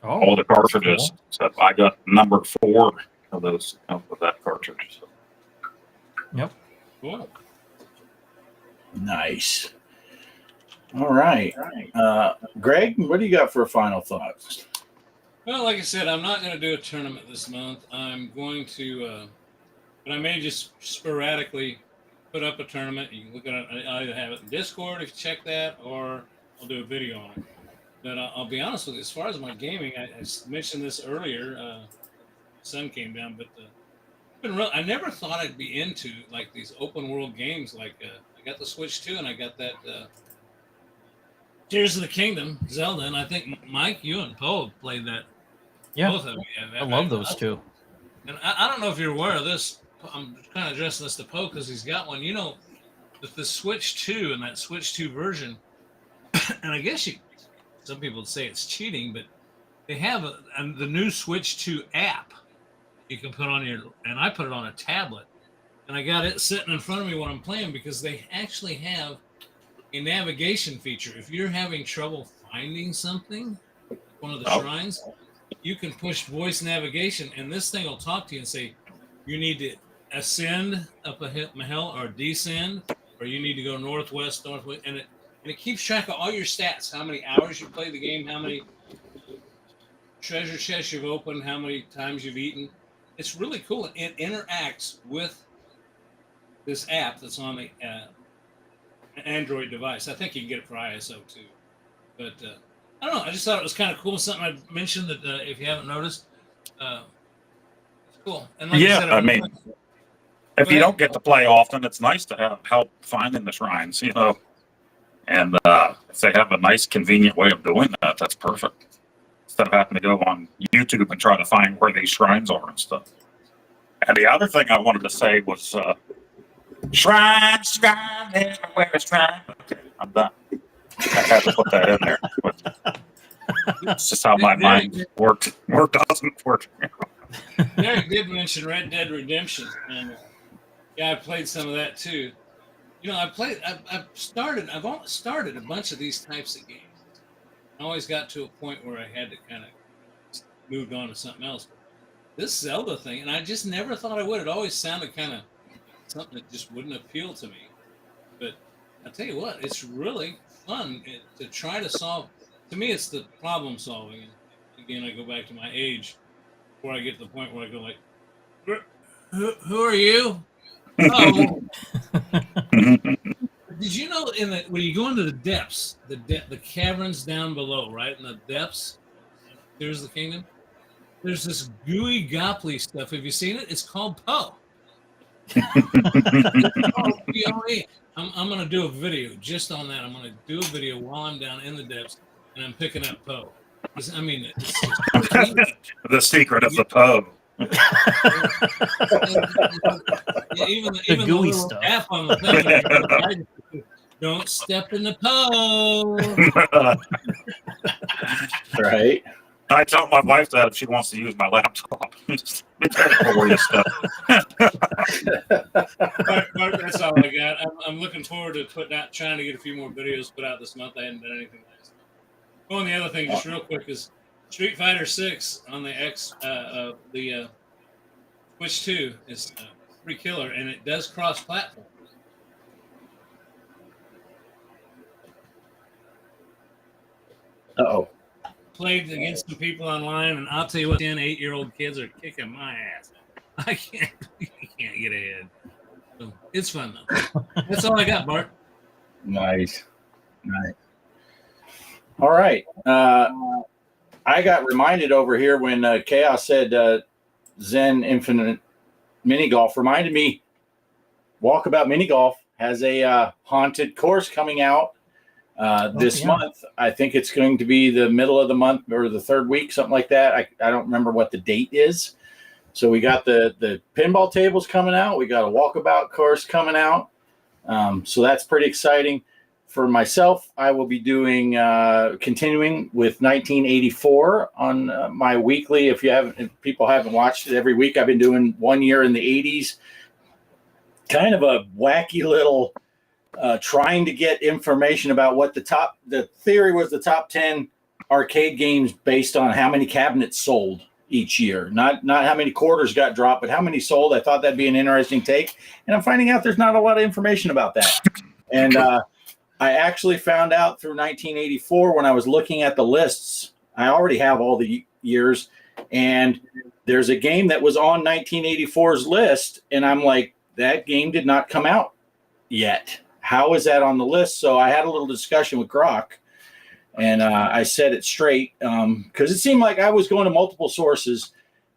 All the cartridges. Cool. So I got number 4 of those with that cartridge. So. Yep. Cool. Nice. All right. Greg, what do you got for final thoughts? Well, like I said, I'm not going to do a tournament this month. I'm going to, but I may just sporadically put up a tournament. You can look at it. I either have it in Discord if you check that, or I'll do a video on it. But I'll be honest with you, as far as my gaming, I mentioned this earlier. Sun came down, but I never thought I'd be into like these open world games. Like I got the Switch 2, and I got that Tears of the Kingdom, Zelda, and I think Mike, you and Poe played that. Yeah, both of you. I love those two. And I don't know if you're aware of this. I'm kind of addressing this to Poe because he's got one. You know, with the Switch 2 and that Switch 2 version, and I guess some people would say it's cheating, but they have the new Switch 2 app you can put on and I put it on a tablet, and I got it sitting in front of me when I'm playing because they actually have a navigation feature. If you're having trouble finding something, one of the shrines, you can push voice navigation, and this thing will talk to you and say, you need to ascend up a hill or descend, or you need to go northwest, and it keeps track of all your stats, how many hours you play the game, how many treasure chests you've opened, how many times you've eaten. It's really cool. It interacts with this app that's on the Android device. I think you can get it for ISO too. But I don't know. I just thought it was kind of cool. Something I mentioned that if you haven't noticed, it's cool. And like I said, if you don't get to play often, it's nice to have help finding the shrines, And if they have a nice, convenient way of doing that, that's perfect. Instead of having to go on YouTube and try to find where these shrines are and stuff. And the other thing I wanted to say was, shrine, everywhere is shrine. Okay, I'm done. I had to put that in there. But it's just how my mind worked. Work doesn't work. Derek did mention Red Dead Redemption, and I played some of that too. I've always started a bunch of these types of games. I always got to a point where I had to kind of moved on to something else. This Zelda thing, and I just never thought I would. It always sounded kind of something that just wouldn't appeal to me. But I tell you what, it's really fun to try to solve. To me, it's the problem solving. And again, I go back to my age before I get to the point where I go like, "Who are you?" Oh. Did you know when you go into the depths, the caverns down below, right in the depths, there's the kingdom. There's this gooey gobbly stuff. Have you seen it? It's called Poe. I'm going to do a video just on that. I'm going to do a video while I'm down in the depths and I'm picking up Poe. It's the secret of the Poe. Even the gooey stuff. App on the thing, don't step in the Poe. Right. I tell my wife that if she wants to use my laptop. Be careful where you stuff. Mark, that's all I got. I'm looking forward to trying to get a few more videos put out this month. I hadn't done anything last month. Oh, and the other thing, just real quick, is Street Fighter 6 on the Switch 2 is pretty killer, and it does cross-platform. Uh-oh. Played against some people online, and I'll tell you what, 10, 8-year-old kids are kicking my ass. I can't get ahead. So it's fun though. That's all I got, Bart. Nice. All right. I got reminded over here when Kaos said Zen Infinite Mini Golf. Reminded me, Walkabout Mini Golf has a haunted course coming out this month. I think it's going to be the middle of the month or the third week, something like that. I don't remember what the date is. So we got the pinball tables coming out. We got a walkabout course coming out. So that's pretty exciting. For myself, I will be doing continuing with 1984 on my weekly. If people haven't watched it every week, I've been doing 1 year in the 80s. Kind of a wacky little trying to get information about what the theory was the top 10 arcade games based on how many cabinets sold each year. Not how many quarters got dropped, but how many sold. I thought that'd be an interesting take. And I'm finding out there's not a lot of information about that. And I actually found out through 1984 when I was looking at the lists. I already have all the years, and there's a game that was on 1984's list, and I'm like, that game did not come out yet. How is that on the list? So I had a little discussion with Grok, and I said it straight because it seemed like I was going to multiple sources,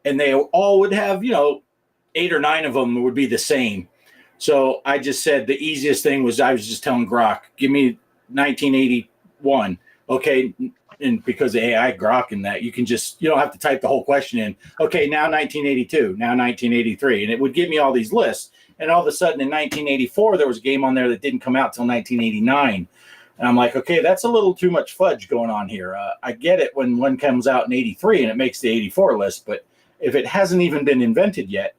and they all would have, 8 or 9 of them would be the same. So I just said the easiest thing was I was just telling Grok, give me 1981. Okay. And because of AI Grok and that, you don't have to type the whole question in. Okay, now 1982, now 1983. And it would give me all these lists. And all of a sudden in 1984, there was a game on there that didn't come out till 1989. And I'm like, okay, that's a little too much fudge going on here. I get it when one comes out in 83 and it makes the 84 list. But if it hasn't even been invented yet,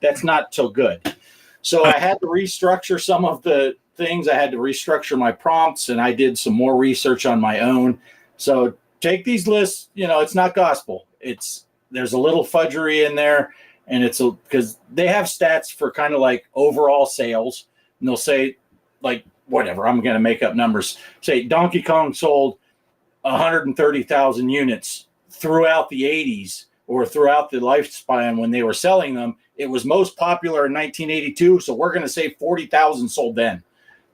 that's not so good. So I had to restructure some of the things. I had to restructure my prompts, and I did some more research on my own. So take these lists, it's not gospel. There's a little fudgery in there, and it's because they have stats for kind of like overall sales, and they'll say like, whatever, I'm going to make up numbers. Say Donkey Kong sold 130,000 units throughout the 80s or throughout the lifespan when they were selling them. It was most popular in 1982, so we're going to say 40,000 sold then.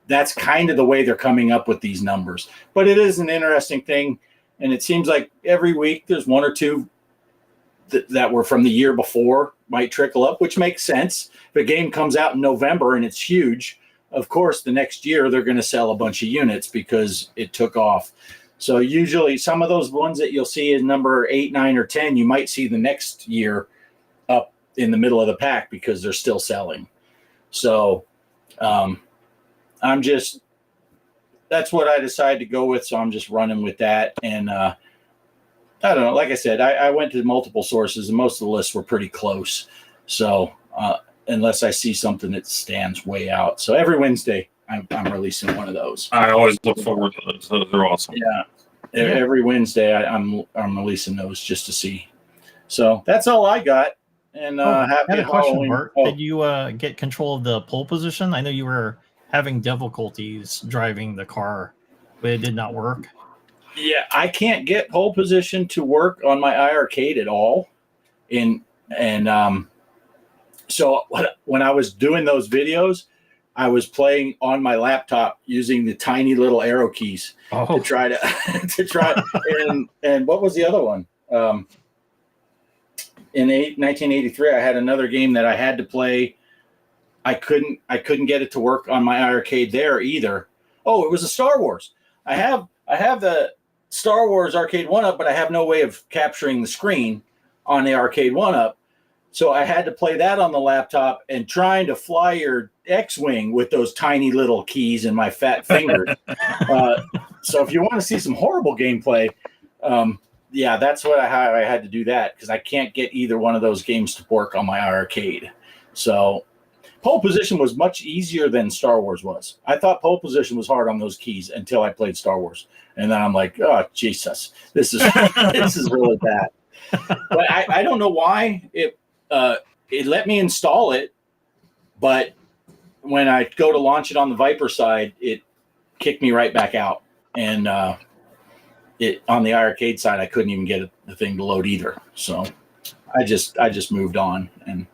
That's kind of the way they're coming up with these numbers. But it is an interesting thing, and it seems like every week there's one or two that were from the year before might trickle up, which makes sense. If a game comes out in November and it's huge, of course, the next year they're going to sell a bunch of units because it took off. So usually some of those ones that you'll see in number 8, 9, or 10, you might see the next year up in the middle of the pack because they're still selling. So that's what I decided to go with. So I'm just running with that. And I don't know. Like I said, I went to multiple sources and most of the lists were pretty close. So unless I see something that stands way out. So every Wednesday I'm releasing one of those. I always look forward to those. They're awesome. Yeah. Every Wednesday I'm releasing those just to see. So that's all I got. And happy I had a question, Halloween. Bert. Did you get control of the pole position? I know you were having difficulties driving the car, but it did not work. Yeah, I can't get pole position to work on my iArcade at all. So when I was doing those videos, I was playing on my laptop using the tiny little arrow keys to try and what was the other one? In 1983, I had another game that I had to play. I couldn't get it to work on my iArcade there either. Oh, it was a Star Wars. I have the Star Wars Arcade 1-Up, but I have no way of capturing the screen on the Arcade 1-Up. So I had to play that on the laptop and trying to fly your X-Wing with those tiny little keys in my fat fingers. So if you want to see some horrible gameplay, that's how I had to do that because I can't get either one of those games to work on my arcade. So pole position was much easier than Star Wars was. I thought pole position was hard on those keys until I played Star Wars. And then I'm like, oh, Jesus, this is really bad. But I don't know why it let me install it, but when I go to launch it on the Viper side, it kicked me right back out. And it on the arcade side, I couldn't even get the thing to load either. So I just moved on and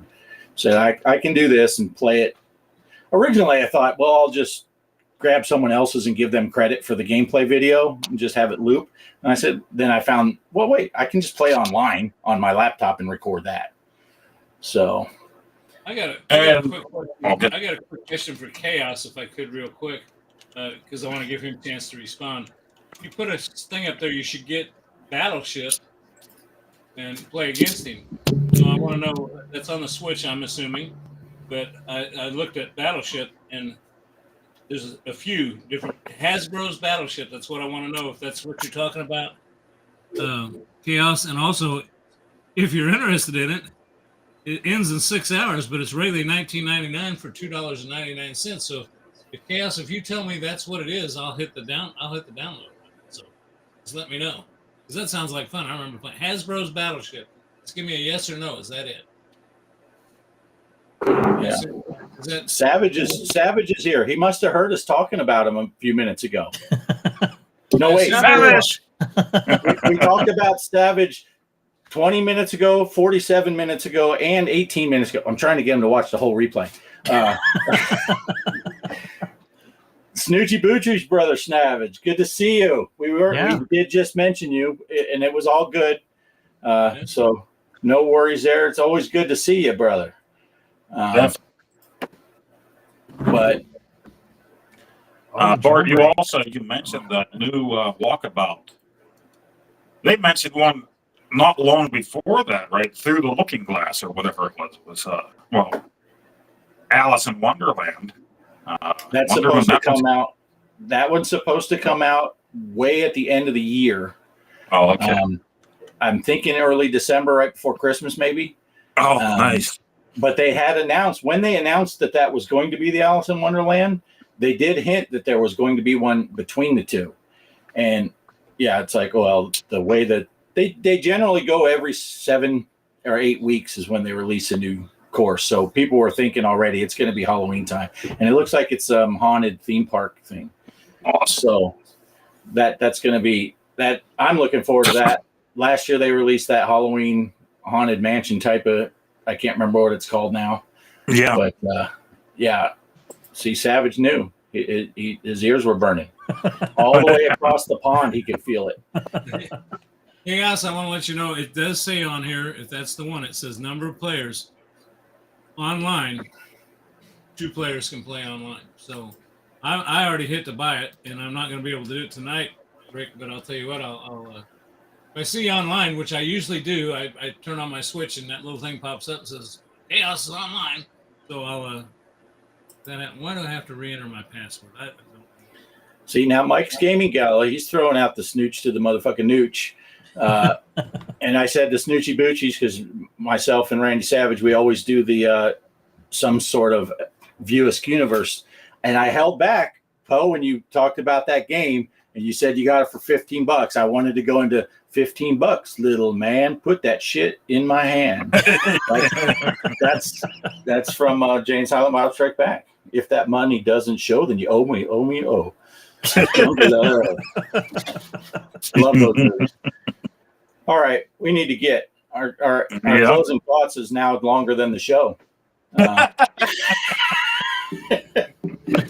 said I can do this and play it. Originally, I thought, well, I'll just grab someone else's and give them credit for the gameplay video and just have it loop. And I said, then I found, well, wait, I can just play online on my laptop and record that. So I got a quick question for Kaos, if I could, real quick, because I want to give him a chance to respond. If you put a thing up there, you should get Battleship and play against him. So I want to know, that's on the Switch, I'm assuming, but I looked at Battleship and there's a few different Hasbro's Battleship. That's what I want to know, if that's what you're talking about, Chaos. And also, if you're interested in it, it ends in 6 hours, but it's regularly $19.99 for $2.99. So, Chaos, if you tell me that's what it is, I'll hit the download button. So, just let me know, because that sounds like fun. I remember playing Hasbro's Battleship. Just give me a yes or no. Is that it? Yeah. Savage is here. He must have heard us talking about him a few minutes ago. No, wait. Savage! we talked about Savage 20 minutes ago, 47 minutes ago, and 18 minutes ago. I'm trying to get him to watch the whole replay. Snoochie Boochie's brother Savage. Good to see you. We did just mention you, and it was all good. So no worries there. It's always good to see you, brother. But Bart, you mentioned the new walkabout. They mentioned one not long before that, right? Through the Looking Glass or whatever it was. Alice in Wonderland. That's supposed to come out. That one's supposed to come out way at the end of the year. Oh, okay. I'm thinking early December, right before Christmas, maybe. Oh, nice. But they had announced, when they announced that was going to be the Alice in Wonderland, they did hint that there was going to be one between the two. And yeah, it's like, well, the way that they generally go every 7 or 8 weeks is when they release a new course. So people were thinking already it's going to be Halloween time. And it looks like it's a haunted theme park thing. Awesome. So that's going to be that. I'm looking forward to that. Last year they released that Halloween haunted mansion type of, I can't remember what it's called now. Yeah. But see, Savage knew. His ears were burning. All the way across the pond, he could feel it. Chaos, I want to let you know, it does say on here, if that's the one, it says number of players online. 2 players can play online. So I already hit to buy it, and I'm not going to be able to do it tonight, Rick, but I'll tell you what, if I see online, which I usually do, I turn on my Switch, and that little thing pops up and says, Chaos is online. So I'll, why do I have to re-enter my password? I don't know. See, now Mike's Gaming Gala, he's throwing out the snooch to the motherfucking nooch. And I said the snoochy boochies because myself and Randy Savage, we always do the some sort of View Askew universe. And I held back, Poe, when you talked about that game and you said you got it for $15. I wanted to go into $15, little man. Put that shit in my hand. Like, that's from Jane Silent Bob Strike Back. If that money doesn't show, then you owe me. Love those movies. All right, we need to get our closing thoughts is now longer than the show.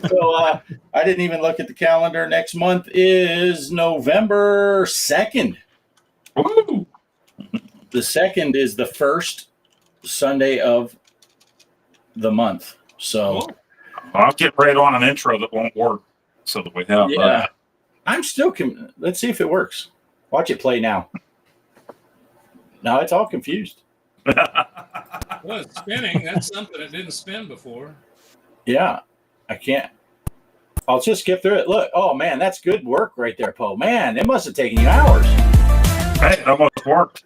So I didn't even look at the calendar. Next month is November 2nd. Woo! The 2nd is the first Sunday of the month. So I'll get right on an intro that won't work so that we have I'm still let's see if it works. Watch it play now. Now it's all confused. Well, it's spinning. That's something that didn't spin before. Yeah, I can't. I'll just skip through it. Look, oh man, that's good work right there, Poe. Man, it must have taken you hours. Hey, it almost worked.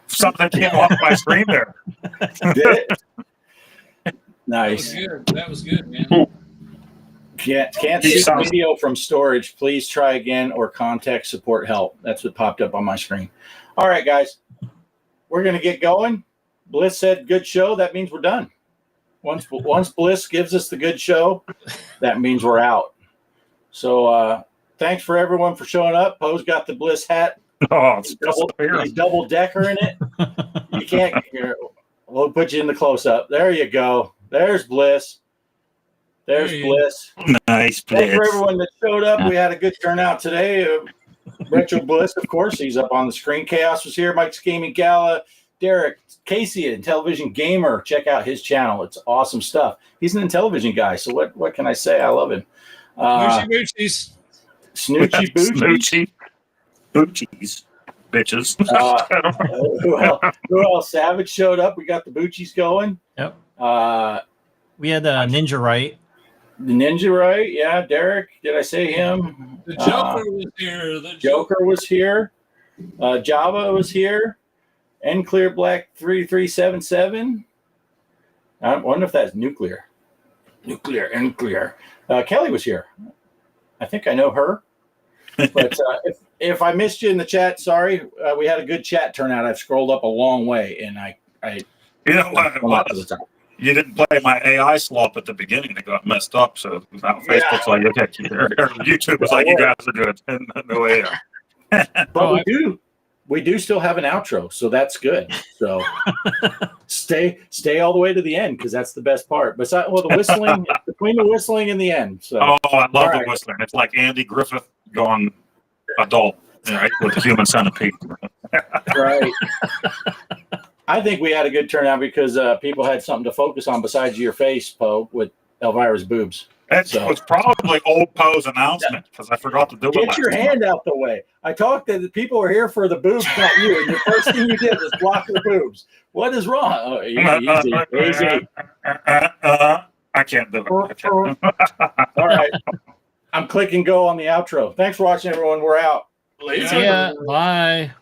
Something came off my screen there. Did it? Nice. That was good, man. Can't see the video from storage. Please try again or contact support help. That's what popped up on my screen. All right, guys. We're going to get going. Bliss said good show. That means we're done. Once Bliss gives us the good show, that means we're out. So thanks for everyone for showing up. Poe's got the Bliss hat. Oh, He's double decker in it. You can't. We'll put you in the close up. There you go. There's Bliss. There's Bliss. Nice. Thanks for everyone that showed up. We had a good turnout today. Retro Bliss, of course, he's up on the screen. Chaos was here. Mike's Gaming Gala. Derek Casey, a television gamer. Check out his channel. It's awesome stuff. He's an Intellivision guy. So what can I say? I love him. Snoochie Snoochie Boochies. Bitches. Who else? Savage showed up. We got the Boochies going. Yep. We had Ninja Right. The Ninja Right. Yeah, Derek. Did I say him? The Joker was here. The Joker was here. Java was here. Clear Black 3377. I wonder if that's nuclear. Nuclear. Kelly was here. I think I know her. But if I missed you in the chat, sorry. We had a good chat turnout. I've scrolled up a long way, and I you know what it was? You didn't play my AI slop at the beginning. It got messed up. So now Facebook's like, okay, YouTube was like, you guys are good. No way. But we do still have an outro, so that's good. So stay all the way to the end because that's the best part. Besides, the whistling, between the whistling and the end. So I love the whistling. It's like Andy Griffith gone adult, right, with the human centipede. Right. I think we had a good turnout because people had something to focus on besides your face, Poe, with Elvira's boobs. It was probably old Poe's announcement because I forgot to do it. Get your hand out the way. I talked that the people were here for the boobs, not you. And the first thing you did was block the boobs. What is wrong? Oh, easy. I can't do it. All right. I'm clicking go on the outro. Thanks for watching, everyone. We're out. Later. See ya. Bye.